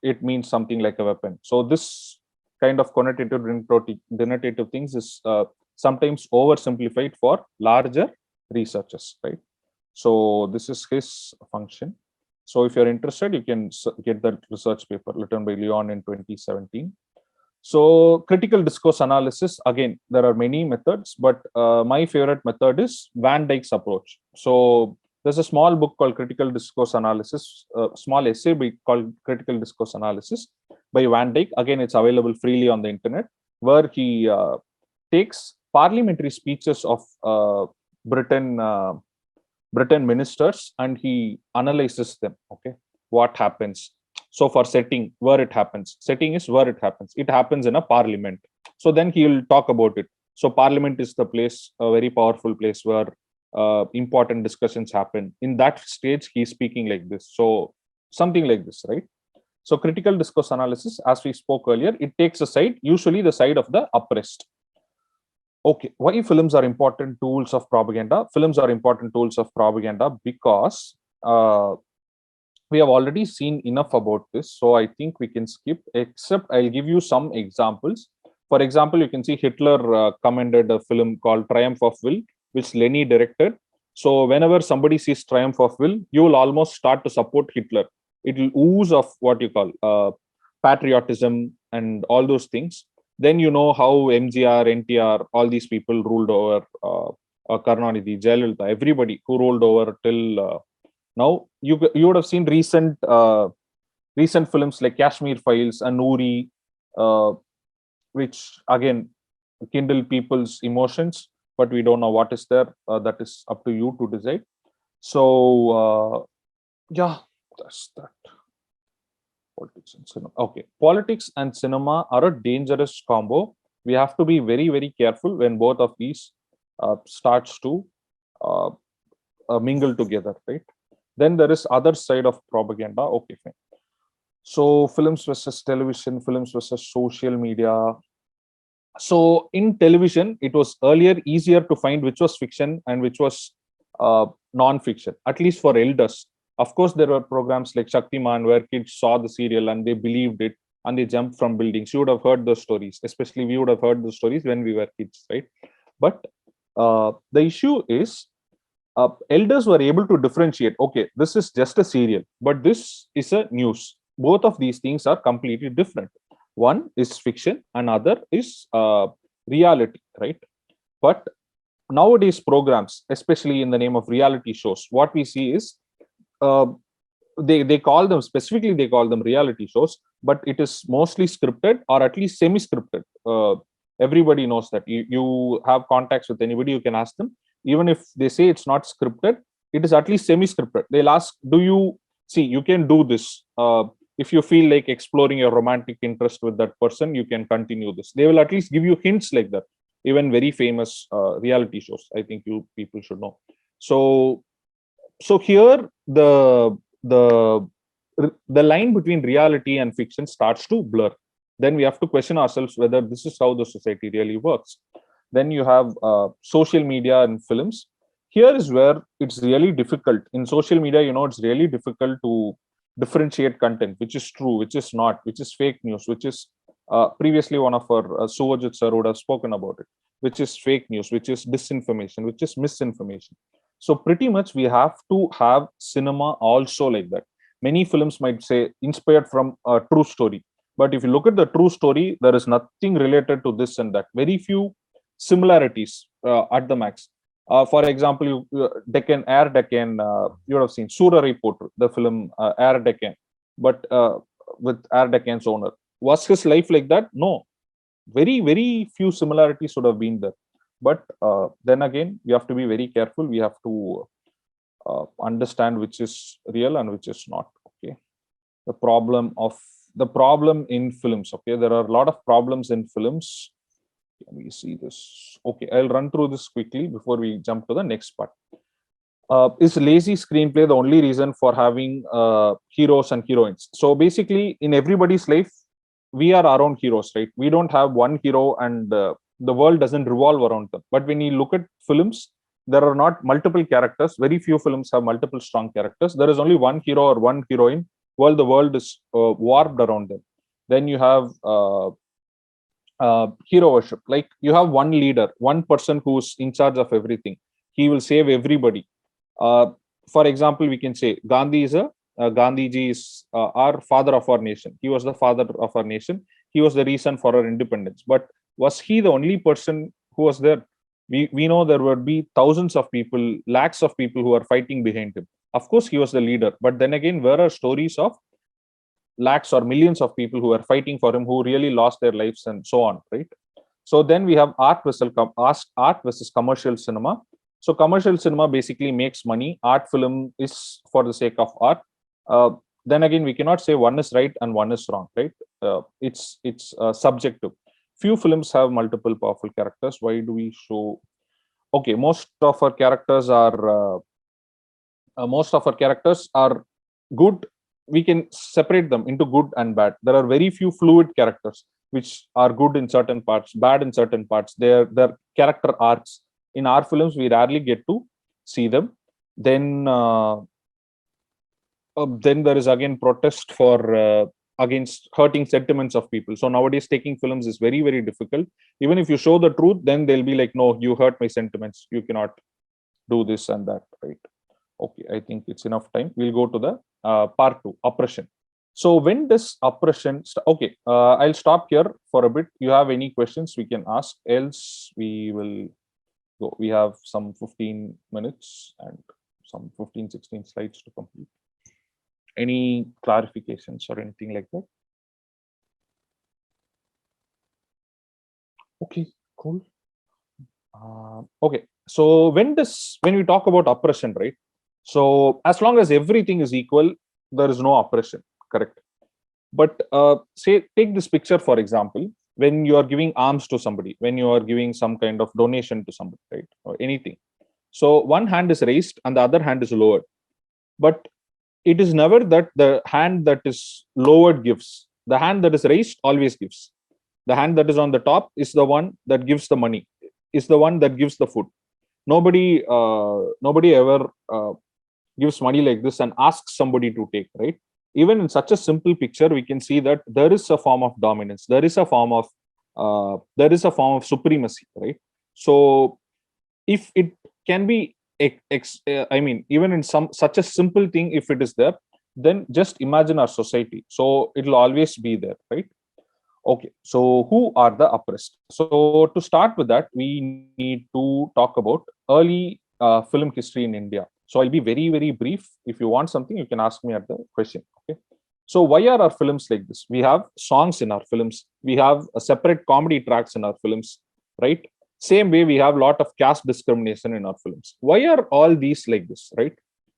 it means something like a weapon. So this kind of connotative denotative things is sometimes oversimplified for larger researchers, right? So this is his function. So if you're interested, you can get the research paper written by Leon in 2017. So critical discourse analysis, again, there are many methods, but my favorite method is Van Dyke's approach. So there's a small book called Critical Discourse Analysis, a small essay called Critical Discourse Analysis by Van Dyke. Again, it's available freely on the internet, where he takes parliamentary speeches of Britain ministers, and he analyzes them. Okay, what happens? So for setting, where it happens. Setting is where it happens. It happens in a parliament. So then he will talk about it. So parliament is the place, a very powerful place where important discussions happen. In that stage, he's speaking like this. So something like this, right? So critical discourse analysis, as we spoke earlier, it takes a side, usually the side of the oppressed. Okay, why films are important tools of propaganda? Films are important tools of propaganda because we have already seen enough about this. So I think we can skip, except I'll give you some examples. For example, you can see Hitler commended a film called Triumph of Will, which Lenny directed. So whenever somebody sees Triumph of Will, you will almost start to support Hitler. It will ooze of what you call patriotism and all those things. Then you know how MGR, NTR, all these people ruled over Karunanidhi, Jayalalitha, everybody who ruled over till now. You would have seen recent films like Kashmir Files and Uri, which again kindle people's emotions, but we don't know what is there. That is up to you to decide. So yeah, that's that. Politics and cinema. Okay, politics and cinema are a dangerous combo. We have to be very, very careful when both of these starts to mingle together, right? Then there is other side of propaganda. Okay, fine. So films versus television, films versus social media. So in television, it was earlier easier to find which was fiction and which was non-fiction, at least for elders. Of course, there were programs like Shaktiman where kids saw the serial and they believed it and they jumped from buildings. You would have heard those stories, especially we would have heard those stories when we were kids, right? But the issue is elders were able to differentiate, okay, this is just a serial, but this is a news. Both of these things are completely different. One is fiction, another is reality, right? But nowadays programs, especially in the name of reality shows, what we see is they call them, specifically they call them reality shows, but it is mostly scripted or at least semi-scripted. Everybody knows that. You have contacts with anybody, you can ask them. Even if they say it's not scripted, it is at least semi-scripted. They'll ask, do you see, you can do this. If you feel like exploring your romantic interest with that person, you can continue this. They will at least give you hints like that. Even very famous reality shows, I think you people should know. So here the line between reality and fiction starts to blur. Then we have to question ourselves whether this is how the society really works. Then you have social media and films. Here is where it's really difficult. In social media, it's really difficult to differentiate content, which is true, which is not, which is fake news, which is previously one of our Suvajit sir would have spoken about it, which is fake news, which is disinformation, which is misinformation. So pretty much we have to have cinema also like that. Many films might say inspired from a true story, but if you look at the true story, there is nothing related to this and that. Very few similarities at the max. For example, Air Deccan, you would have seen Sura Reporter, the film Air Deccan, but with Air Deccan's owner. Was his life like that? No. Very, very few similarities would have been there. But then again, we have to be very careful. We have to understand which is real and which is not. Okay. The problem in films. Okay, there are a lot of problems in films. Can we see this? Okay, I'll run through this quickly before we jump to the next part. Is lazy screenplay the only reason for having heroes and heroines? So basically, in everybody's life, we are our own heroes, right? We don't have one hero, and the world doesn't revolve around them. But when you look at films, there are not multiple characters. Very few films have multiple strong characters. There is only one hero or one heroine. While the world is warped around them. Then you have hero worship. Like you have one leader, one person who's in charge of everything. He will save everybody. For example, we can say Gandhi is Gandhiji is our father of our nation. He was the father of our nation. He was the reason for our independence. But was he the only person who was there? We know there would be thousands of people, lakhs of people who are fighting behind him. Of course, he was the leader. But then again, where are stories of lakhs or millions of people who are fighting for him, who really lost their lives and so on, right? So then we have art versus commercial cinema. So commercial cinema basically makes money. Art film is for the sake of art. Then again, we cannot say one is right and one is wrong, right? It's subjective. Few films have multiple powerful characters. Why do we show? Okay, most of our characters are good. We can separate them into good and bad. There are very few fluid characters which are good in certain parts, bad in certain parts. Their character arcs. In our films, we rarely get to see them. Then there is again protest for against hurting sentiments of people. So nowadays, taking films is very, very difficult. Even if you show the truth, then they'll be like, no, you hurt my sentiments. You cannot do this and that, right? Okay, I think it's enough time. We'll go to the part 2, oppression. So when does oppression okay, I'll stop here for a bit. You have any questions we can ask, else we will go. We have some 15 minutes and some 15-16 slides to complete. Any clarifications or anything like that? Okay, cool. Okay, so when we talk about oppression, right? So as long as everything is equal, there is no oppression, correct? But take this picture, for example, when you are giving alms to somebody, when you are giving some kind of donation to somebody, right? Or anything. So one hand is raised and the other hand is lowered. But it is never that the hand that is lowered gives. The hand that is raised always gives. The hand that is on the top is the one that gives the money, is the one that gives the food. Nobody ever gives money like this and asks somebody to take, right? Even in such a simple picture, we can see that there is a form of dominance. There is a form of supremacy, right? So if it can be even in such a simple thing, if it is there, then just imagine our society. So it will always be there, right? Okay, so who are the oppressed? So to start with that, we need to talk about early film history in India. So I'll be very, very brief. If you want something, you can ask me at the question. Okay. So why are our films like this? We have songs in our films. We have a separate comedy tracks in our films, right? Same way, we have a lot of caste discrimination in our films. Why are all these like this, right?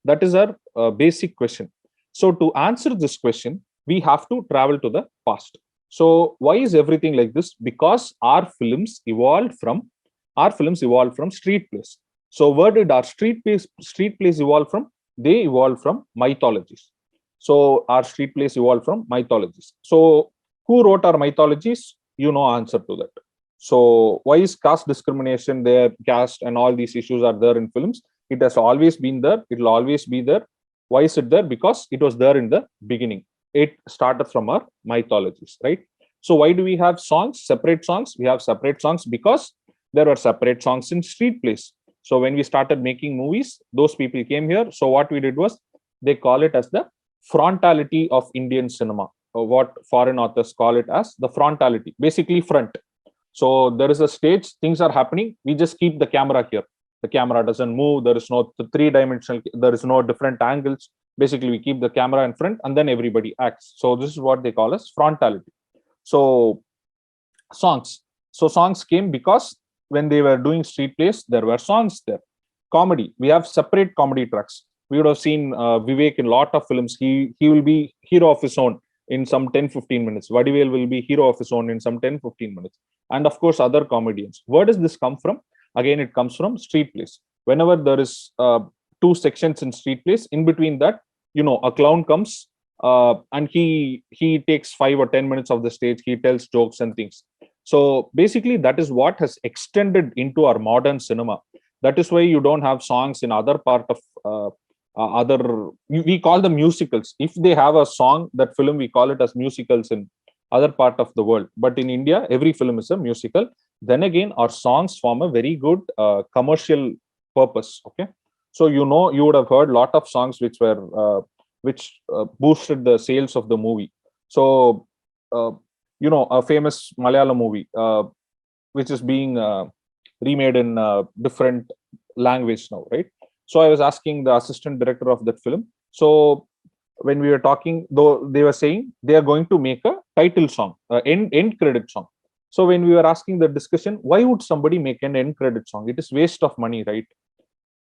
That is our basic question. So to answer this question, we have to travel to the past. So why is everything like this? Because our films evolved from street plays. So where did our street plays evolve from? They evolved from mythologies. So our street plays evolved from mythologies. So who wrote our mythologies? You know answer to that. So why is caste discrimination there? Caste and all these issues are there in films. It has always been there. It will always be there. Why is it there? Because it was there in the beginning. It started from our mythologies, right? So why do we have songs, separate songs? We have separate songs because there were separate songs in street plays. So when we started making movies, those people came here. So what we did was they call it as the frontality of Indian cinema, or what foreign authors call it as the frontality, basically front. So there is a stage, things are happening. We just keep the camera here. The camera doesn't move. There is no three-dimensional, there is no different angles. Basically, we keep the camera in front and then everybody acts. So this is what they call as frontality. So songs. So songs came because when they were doing street plays, there were songs there. Comedy. We have separate comedy tracks. We would have seen Vivek in a lot of films. He will be hero of his own. in some 10-15 minutes. Vadivel will be hero of his own in some 10-15 minutes. And of course, other comedians. Where does this come from? Again, it comes from street plays. Whenever there is two sections in street plays, in between that, a clown comes and he takes 5 or 10 minutes of the stage. He tells jokes and things. So basically, that is what has extended into our modern cinema. That is why you don't have songs in other part of we call them musicals. If they have a song, that film, we call it as musicals in other part of the world. But in India, every film is a musical. Then again, our songs form a very good commercial purpose. Okay, so you would have heard a lot of songs which were boosted the sales of the movie. So a famous Malayalam movie which is being remade in different language now, right? So I was asking the assistant director of that film. So when we were talking, though, they were saying they are going to make a title song, end credit song. So when we were asking the discussion, why would somebody make an end credit song? It is waste of money, right?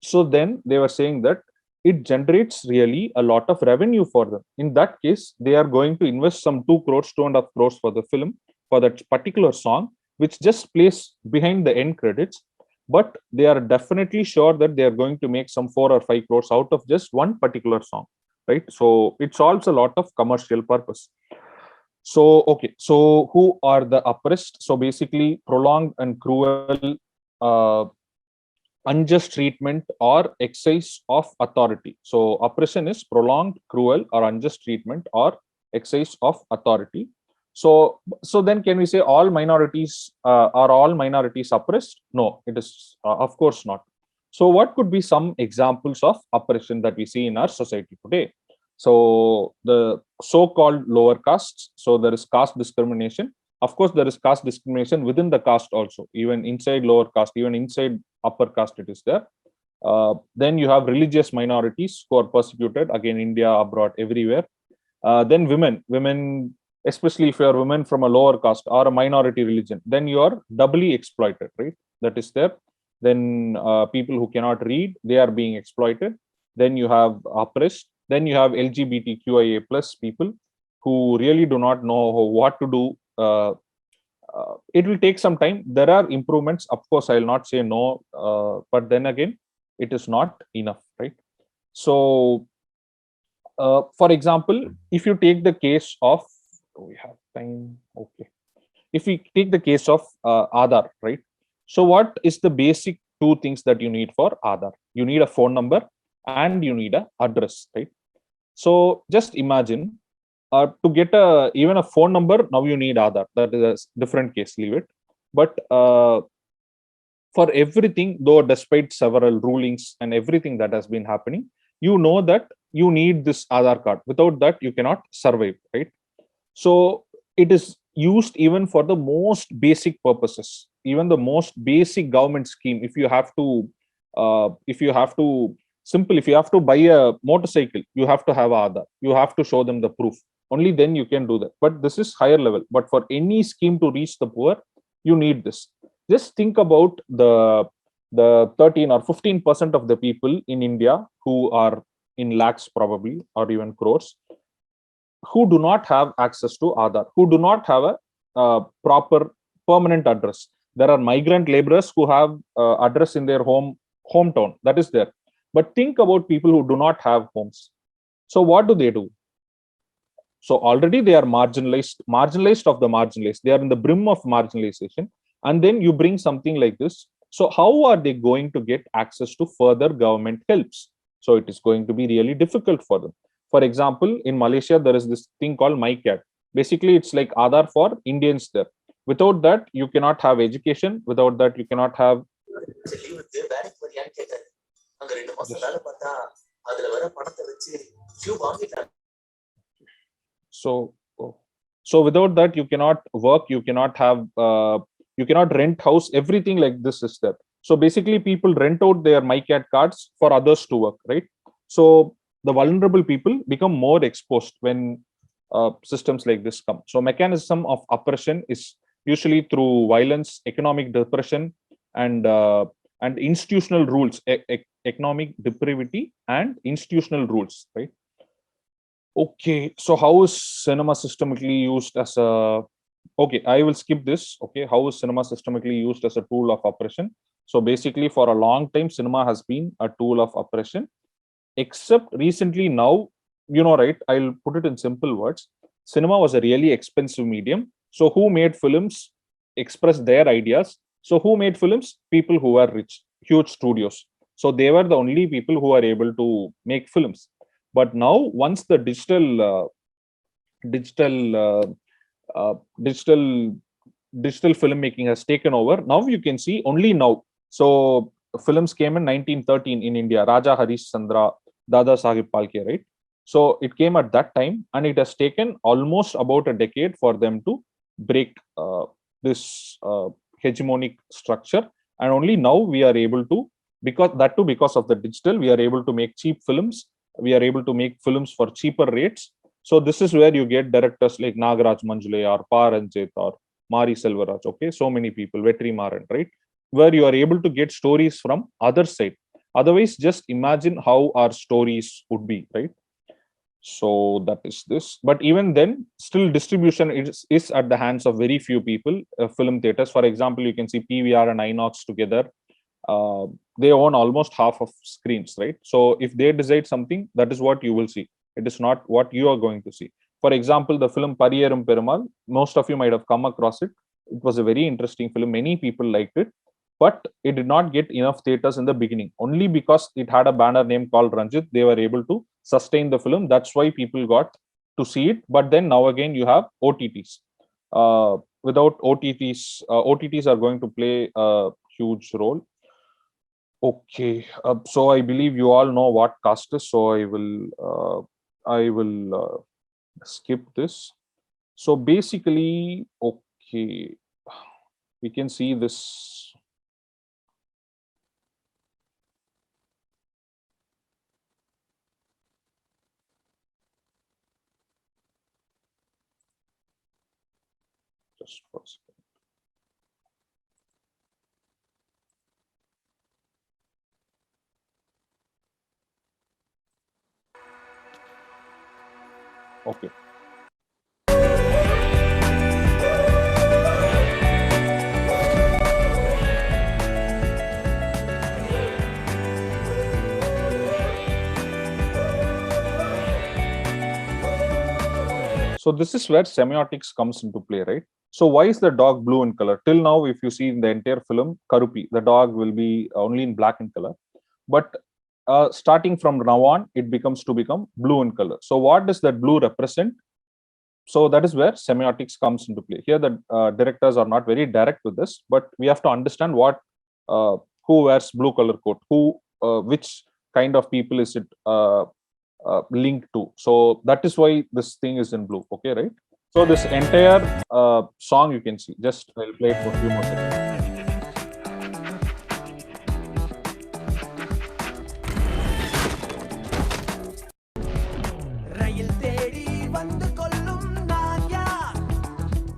So then they were saying that it generates really a lot of revenue for them. In that case, they are going to invest some 2 crores, 2.5 crores for the film, for that particular song, which just plays behind the end credits. But they are definitely sure that they are going to make some 4 or 5 crores out of just one particular song, right? So it solves a lot of commercial purpose. So, okay, so who are the oppressed? So basically, prolonged and cruel unjust treatment or excess of authority. So oppression is prolonged, cruel, or unjust treatment or excess of authority. So then can we say all minorities are all minorities oppressed? No, it is of course not. So what could be some examples of oppression that we see in our society today? So the so-called lower castes. So there is caste discrimination. Of course, there is caste discrimination within the caste also, even inside lower caste, even inside upper caste, it is there. Then you have religious minorities who are persecuted, again, India, abroad, everywhere. Then women, especially if you are women from a lower caste or a minority religion, then you are doubly exploited, right? That is there. Then people who cannot read, they are being exploited. Then you have oppressed. Then you have LGBTQIA plus people who really do not know what to do. It will take some time. There are improvements, of course. I will not say no, but then again, it is not enough, right? So for example, if you take the case of, we have time, okay, if we take the case of Aadhaar, right? So what is the basic two things that you need for Aadhaar? You need a phone number and you need an address, right? So just imagine, to get even a phone number, now you need Aadhaar. That is a different case, leave it. But for everything, though, despite several rulings and everything that has been happening, you know that you need this Aadhaar card. Without that, you cannot survive, right? So it is used even for the most basic purposes, even the most basic government scheme. If you have to buy a motorcycle, you have to have Aadhaar. You have to show them the proof. Only then you can do that. But this is higher level. But for any scheme to reach the poor, you need this. Just think about the 13 or 15% of the people in India who are in lakhs probably, or even crores, who do not have access to Aadhaar, who do not have a proper permanent address. There are migrant laborers who have address in their hometown. That is there. But think about people who do not have homes. So what do? So already they are marginalized of the marginalized. They are in the brim of marginalization. And then you bring something like this. So how are they going to get access to further government helps? So it is going to be really difficult for them. For example, in Malaysia, there is this thing called MyCat. Basically, it's like Aadhaar for Indians there. Without that, you cannot have education. Without that, you cannot have. So without that, you cannot work. You cannot have. You cannot rent house. Everything like this is there. So basically, people rent out their MyCat cards for others to work, right? So the vulnerable people become more exposed when systems like this come. So mechanism of oppression is usually through violence, economic depression, and institutional rules, economic depravity and institutional rules, right? Okay, so how is cinema systemically used as a, okay, I will skip this. Okay, how is cinema systemically used as a tool of oppression? So basically, for a long time, cinema has been a tool of oppression, except recently now, right? I'll put it in simple words. Cinema was a really expensive medium. So who made films express their ideas? So who made films? People who were rich, huge studios. So they were the only people who are able to make films. But now, once the digital uh, uh, digital digital filmmaking has taken over, now you can see only now. So films came in 1913 in India, Raja Harish Chandra, Dada Sahib Palke, right? So it came at that time, and it has taken almost about a decade for them to break this hegemonic structure. And only now we are able to, because that too, because of the digital, we are able to make cheap films. We are able to make films for cheaper rates. So this is where you get directors like Nagaraj Manjule or Paranjit or Mari Selvaraj, okay, so many people, Vetri Maran, right? Where you are able to get stories from other side. Otherwise, just imagine how our stories would be, right? So that is this. But even then, still distribution is at the hands of very few people. Film theaters, for example, you can see PVR and Inox together. They own almost half of screens, right? So if they decide something, that is what you will see. It is not what you are going to see. For example, the film Pariyerum Perumal, most of you might have come across it. It was a very interesting film. Many people liked it, but it did not get enough theaters in the beginning. Only because it had a banner name called Ranjit, they were able to sustain the film. That's why people got to see it. But then now again, you have OTTs. Without OTTs, OTTs are going to play a huge role. Okay, so I believe you all know what caste is, so I will skip this. So basically, okay, we can see this. Just for a second. Okay. So this is where semiotics comes into play, right? So why is the dog blue in color? Till now, if you see in the entire film, Karupi, the dog will be only in black in color. But starting from now on, it become blue in color. So what does that blue represent? So that is where semiotics comes into play. Here, the directors are not very direct with this, but we have to understand what who wears blue color coat, which kind of people is it linked to. So that is why this thing is in blue. Okay, right? So this entire song you can see. Just I'll play it for a few more seconds.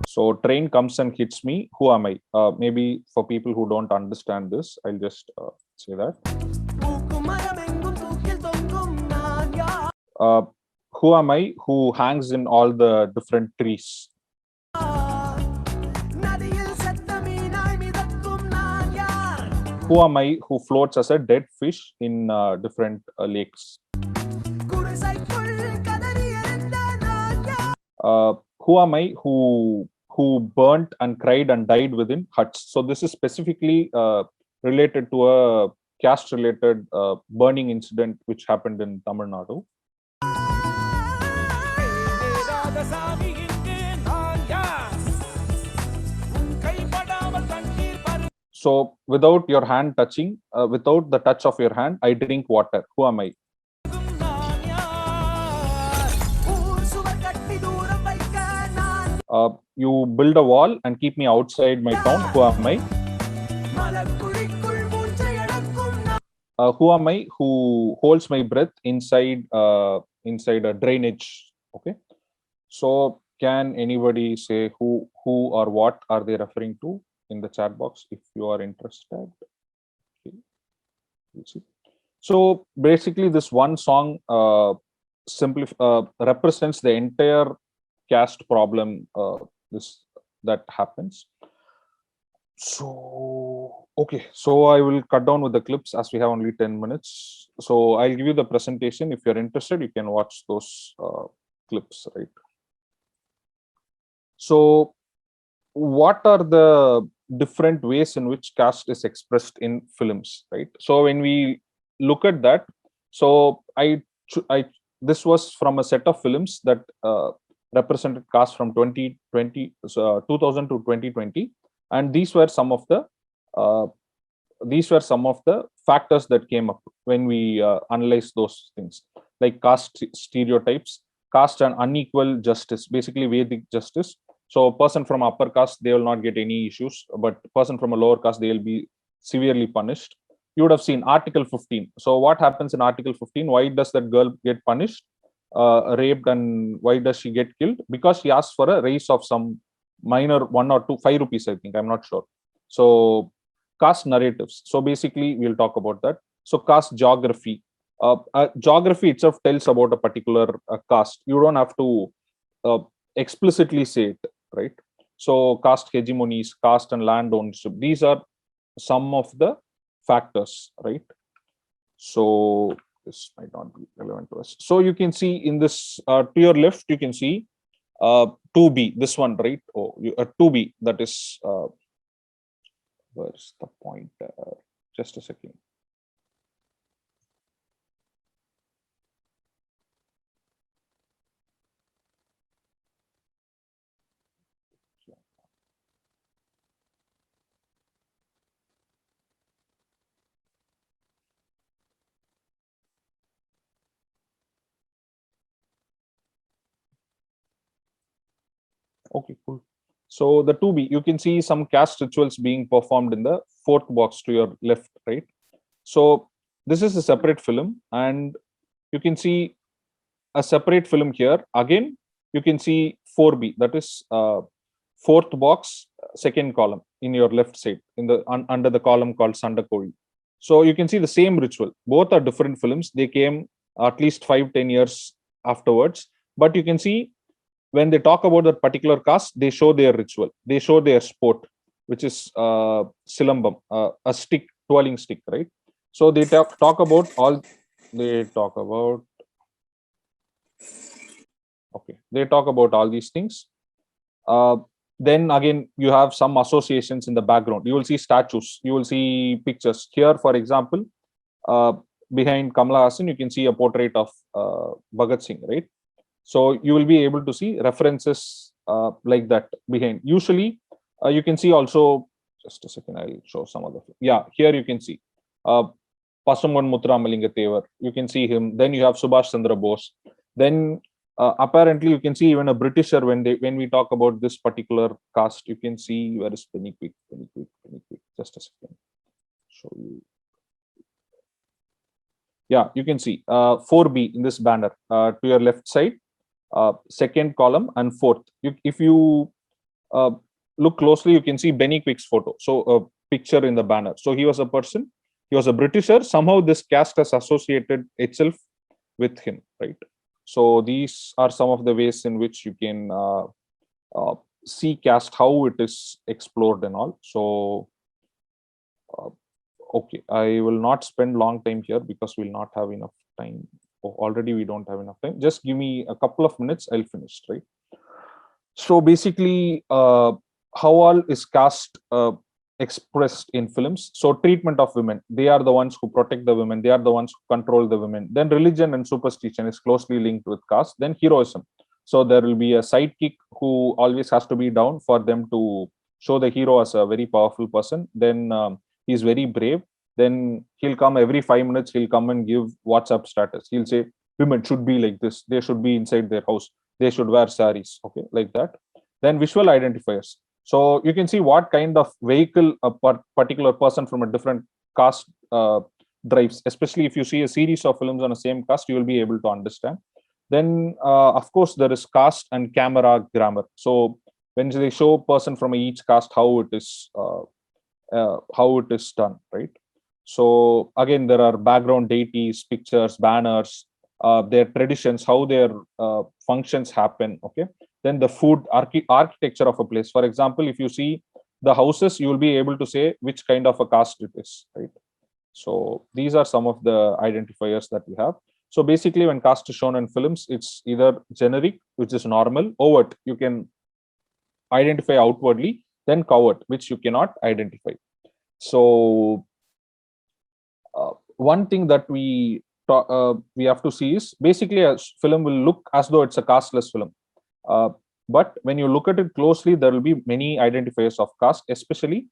So train comes and hits me. Who am I? Maybe for people who don't understand this, I'll just say that. Who am I? Who hangs in all the different trees? Who am I? Who floats as a dead fish in different lakes? Who am I? Who burnt and cried and died within huts? So this is specifically related to a caste-related burning incident which happened in Tamil Nadu. So without your hand touching, without the touch of your hand, I drink water. Who am I? You build a wall and keep me outside my town. Who am I? Who am I? Who holds my breath inside inside a drainage? Okay. So can anybody say who or what are they referring to in the chat box if you are interested? Okay. So basically, this one song represents the entire caste problem this that happens. So okay, so I will cut down with the clips as we have only 10 minutes. So I'll give you the presentation. If you're interested, you can watch those clips, right? So what are the different ways in which caste is expressed in films, right? So when we look at that, so I this was from a set of films that represented caste from 2000 to 2020, and uh, these were some of the factors that came up when we analyzed those things, like caste stereotypes, caste and unequal justice, basically Vedic justice. So a person from upper caste, they will not get any issues, but person from a lower caste, they will be severely punished. You would have seen Article 15. So what happens in Article 15? Why does that girl get punished, raped, and why does she get killed? Because she asked for a raise of some minor 1 or 2 5 rupees, I think. I'm not sure. So caste narratives. So basically, we'll talk about that. So caste geography. Geography itself tells about a particular caste. You don't have to explicitly say it, right? So caste hegemonies, caste and land ownership, these are some of the factors, right? So this might not be relevant to us. So you can see in this, to your left, you can see 2B, this one, right? 2B, that is, where's the pointer? Just a second. Okay, cool. So the 2B, you can see some caste rituals being performed in the fourth box to your left, right? So this is a separate film, and you can see a separate film here. Again, you can see 4B, that is fourth box, second column in your left side, in the under the column called Sandakoli. So you can see the same ritual. Both are different films. They came at least 5-10 years afterwards, but you can see when they talk about that particular caste, they show their ritual, they show their sport, which is silambam, a stick, twirling stick, right? So they talk about all, they talk about, okay, they talk about all these things. Then again, you have some associations in the background. You will see statues, you will see pictures. Here, for example, behind Kamala Hassan, you can see a portrait of Bhagat Singh, right? So you will be able to see references like that behind. Usually, you can see also, just a second, I'll show some other. Yeah, here you can see Pasaman Muthuramalinga. You can see him. Then you have Subhash Chandra Bose. Then apparently you can see even a Britisher when we talk about this particular caste. You can see, where is Penny Quick? Just a second. Show you. Yeah, you can see 4B in this banner to your left side. Second column and fourth. If you look closely, you can see Benny Quick's photo. So a picture in the banner. So he was a person, he was a Britisher. Somehow this caste has associated itself with him, right? So these are some of the ways in which you can see caste, how it is explored and all. So okay, I will not spend long time here because we'll not have enough time. Already we don't have enough time. Just give me a couple of minutes, I'll finish, right? So basically, how all is caste expressed in films? So treatment of women, they are the ones who protect the women, they are the ones who control the women. Then religion and superstition is closely linked with caste. Then heroism. So there will be a sidekick who always has to be down for them to show the hero as a very powerful person. Then he's very brave. Then he'll come every 5 minutes, he'll come and give WhatsApp status. He'll say, women should be like this, they should be inside their house, they should wear saris, okay, like that. Then visual identifiers. So you can see what kind of vehicle a particular person from a different caste drives, especially if you see a series of films on the same caste, you will be able to understand. Then of course there is caste and camera grammar. So when they show a person from each caste, how it is done, right? So again, there are background deities, pictures, banners, their traditions, how their functions happen. Okay, then the food architecture of a place. For example, if you see the houses, you will be able to say which kind of a caste it is, right? So these are some of the identifiers that we have. So basically, when caste is shown in films, it's either generic, which is normal, overt, you can identify outwardly, then covert, which you cannot identify. So one thing that we have to see is basically a film will look as though it's a casteless film. But when you look at it closely, there will be many identifiers of caste, especially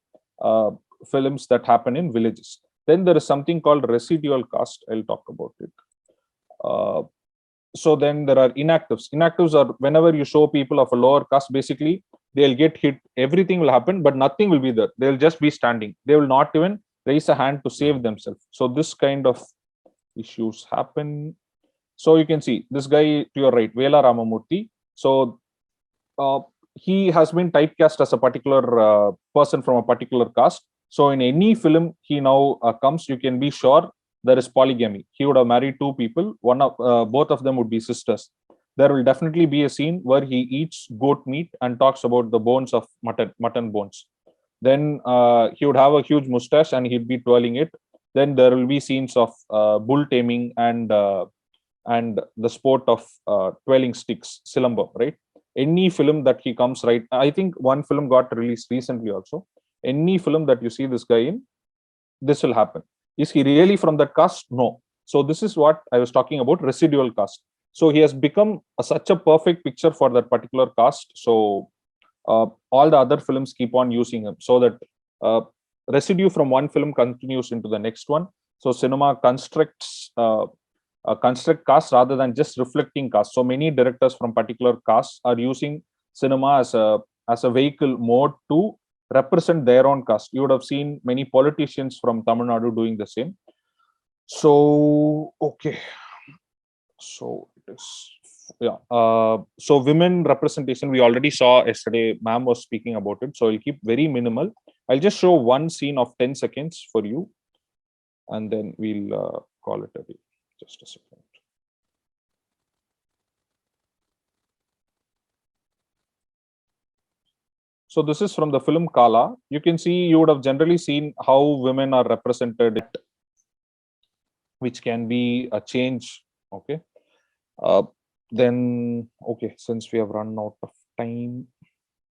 films that happen in villages. Then there is something called residual caste. I'll talk about it. So then there are inactives. Inactives are whenever you show people of a lower caste, basically they'll get hit. Everything will happen, but nothing will be there. They'll just be standing. They will not even raise a hand to save themselves. So this kind of issues happen. So you can see this guy to your right, Vela Ramamurthy. So he has been typecast as a particular person from a particular caste. So in any film he now comes, you can be sure there is polygamy. He would have married two people. Both of them would be sisters. There will definitely be a scene where he eats goat meat and talks about the bones of mutton bones. Then he would have a huge mustache and he'd be twirling it. Then there will be scenes of bull taming and the sport of twirling sticks, silamba, right? Any film that he comes, right? I think one film got released recently also. Any film that you see this guy in, this will happen. Is he really from that caste? No. So this is what I was talking about, residual caste. So he has become such a perfect picture for that particular caste. So all the other films keep on using him, so that residue from one film continues into the next one. So cinema construct caste rather than just reflecting caste. So many directors from particular castes are using cinema as a vehicle mode to represent their own caste. You would have seen many politicians from Tamil Nadu doing the same. So okay, so it is, yeah. So women representation we already saw yesterday. Ma'am was speaking about it. So I'll keep very minimal. I'll just show one scene of 10 seconds for you, and then we'll call it a day. Just a second. So this is from the film Kala. You can see, you would have generally seen how women are represented, which can be a change. Okay. Then, okay, since we have run out of time.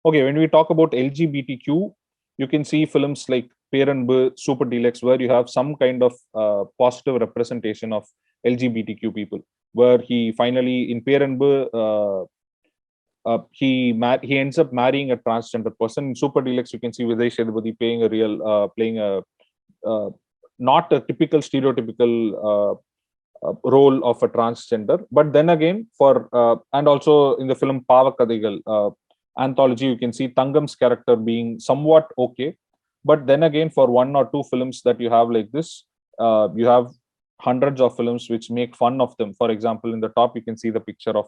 Okay, when we talk about LGBTQ, you can see films like Peranbu, Super Deluxe, where you have some kind of positive representation of LGBTQ people, where he finally, in Peranbu, he ends up marrying a transgender person. In Super Deluxe, you can see Vijay Sethupathi playing a not a typical stereotypical role of a transgender. But then again, and also in the film Pavakadigal anthology, you can see Tangam's character being somewhat okay. But then again, for one or two films that you have like this, you have hundreds of films which make fun of them. For example, in the top, you can see the picture of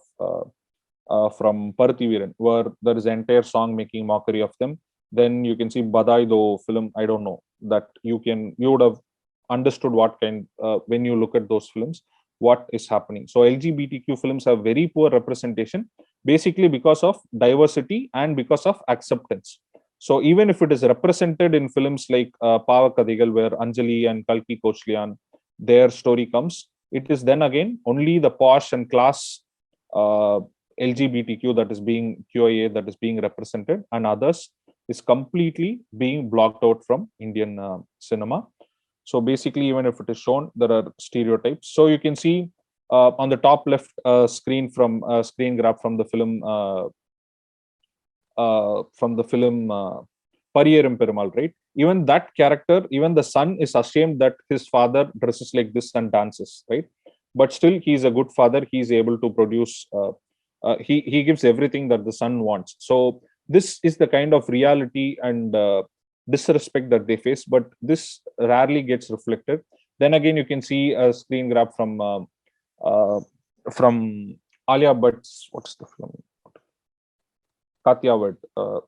from Parathiviran, where there is an entire song making mockery of them. Then you can see Badai Do film. I don't know that you would have understood what kind when you look at those films, what is happening. So LGBTQ films have very poor representation, basically because of diversity and because of acceptance. So even if it is represented in films like Pavakadigal, where Anjali and Kalki Kochlian, their story comes, it is then again only the posh and class LGBTQ that is being QIA that is being represented, and others is completely being blocked out from Indian cinema. So basically, even if it is shown, there are stereotypes. So you can see on the top left screen grab from the film Pariyerum Perumal, right? Even that character, even the son is ashamed that his father dresses like this and dances, right? But still, he's a good father. He's able to produce. He gives everything that the son wants. So this is the kind of reality and disrespect that they face, but this rarely gets reflected. Then again, you can see a screen grab from Alia Bhatt's, what's the film? Katya Bhatt,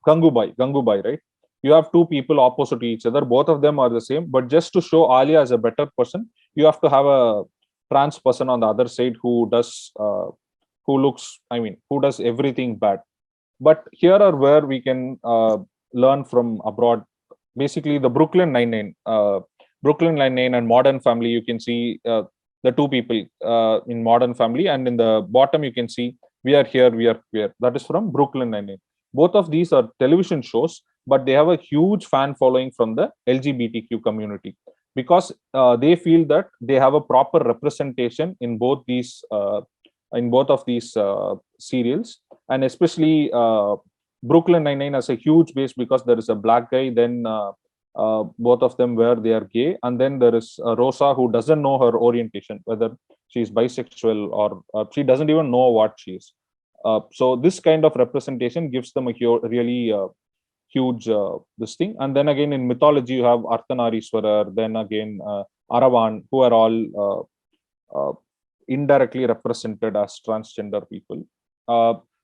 Gangubai, right? You have two people opposite to each other. Both of them are the same, but just to show Alia as a better person, you have to have trans person on the other side who does who does everything bad. But here are where we can learn from abroad. Basically, the Brooklyn Nine-Nine and Modern Family, you can see the two people in Modern Family, and in the bottom you can see we are here, we are here. That is from Brooklyn Nine-Nine. Both of these are television shows, but they have a huge fan following from the LGBTQ community, because they feel that they have a proper representation in both of these serials. And especially Brooklyn Nine-Nine has a huge base because there is a black guy, then both of them where they are gay, and then there is Rosa, who doesn't know her orientation, whether she's bisexual or she doesn't even know what she is. So this kind of representation gives them a really huge this thing. And then again, in mythology, you have Arthanarishwarar, then again Aravan, who are all indirectly represented as transgender people.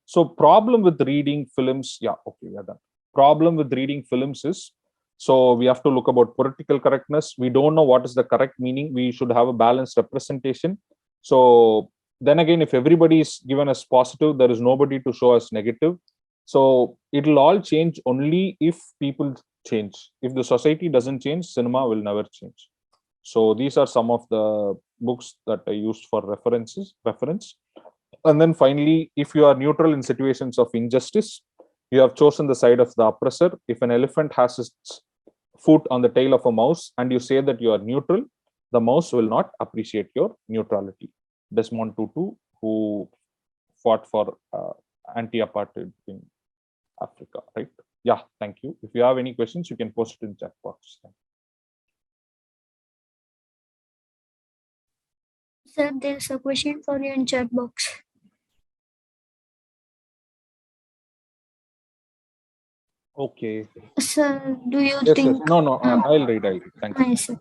So problem with reading films, we are done. Problem with reading films is, so we have to look about political correctness. We don't know what is the correct meaning. We should have a balanced representation. So then again, if everybody is given as positive, there is nobody to show as negative. So it'll all change only if people change. If the society doesn't change, cinema will never change. So these are some of the books that I used for reference. And then finally, if you are neutral in situations of injustice, you have chosen the side of the oppressor. If an elephant has its foot on the tail of a mouse and you say that you are neutral, the mouse will not appreciate your neutrality. Desmond Tutu, who fought for anti-apartheid in Africa, right? Yeah, thank you. If you have any questions, you can post it in chat box. Sir, there's a question for you in chat box. Okay. Sir, do you Yes, think... yes. No, I'll read. Thank you. Yes, sir.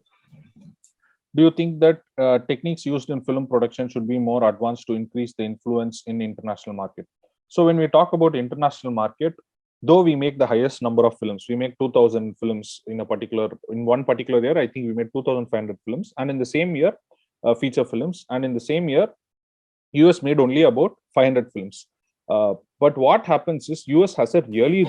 Do you think that techniques used in film production should be more advanced to increase the influence in international market? So when we talk about international market, though we make the highest number of films, we make 2,000 films in one particular year. I think we made 2,500 films, and in the same year, feature films, and in the same year, US made only about 500 films. But what happens is US has a really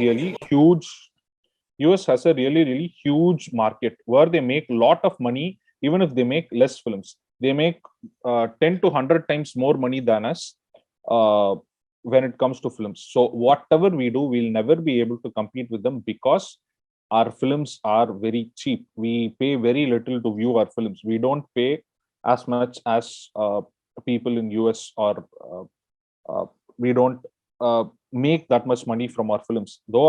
huge market where they make a lot of money. Even if they make less films, they make 10 to 100 times more money than us when it comes to films. So whatever we do, we'll never be able to compete with them because our films are very cheap. We pay very little to view our films. We don't pay as much as people in US, or we don't make that much money from our films. Though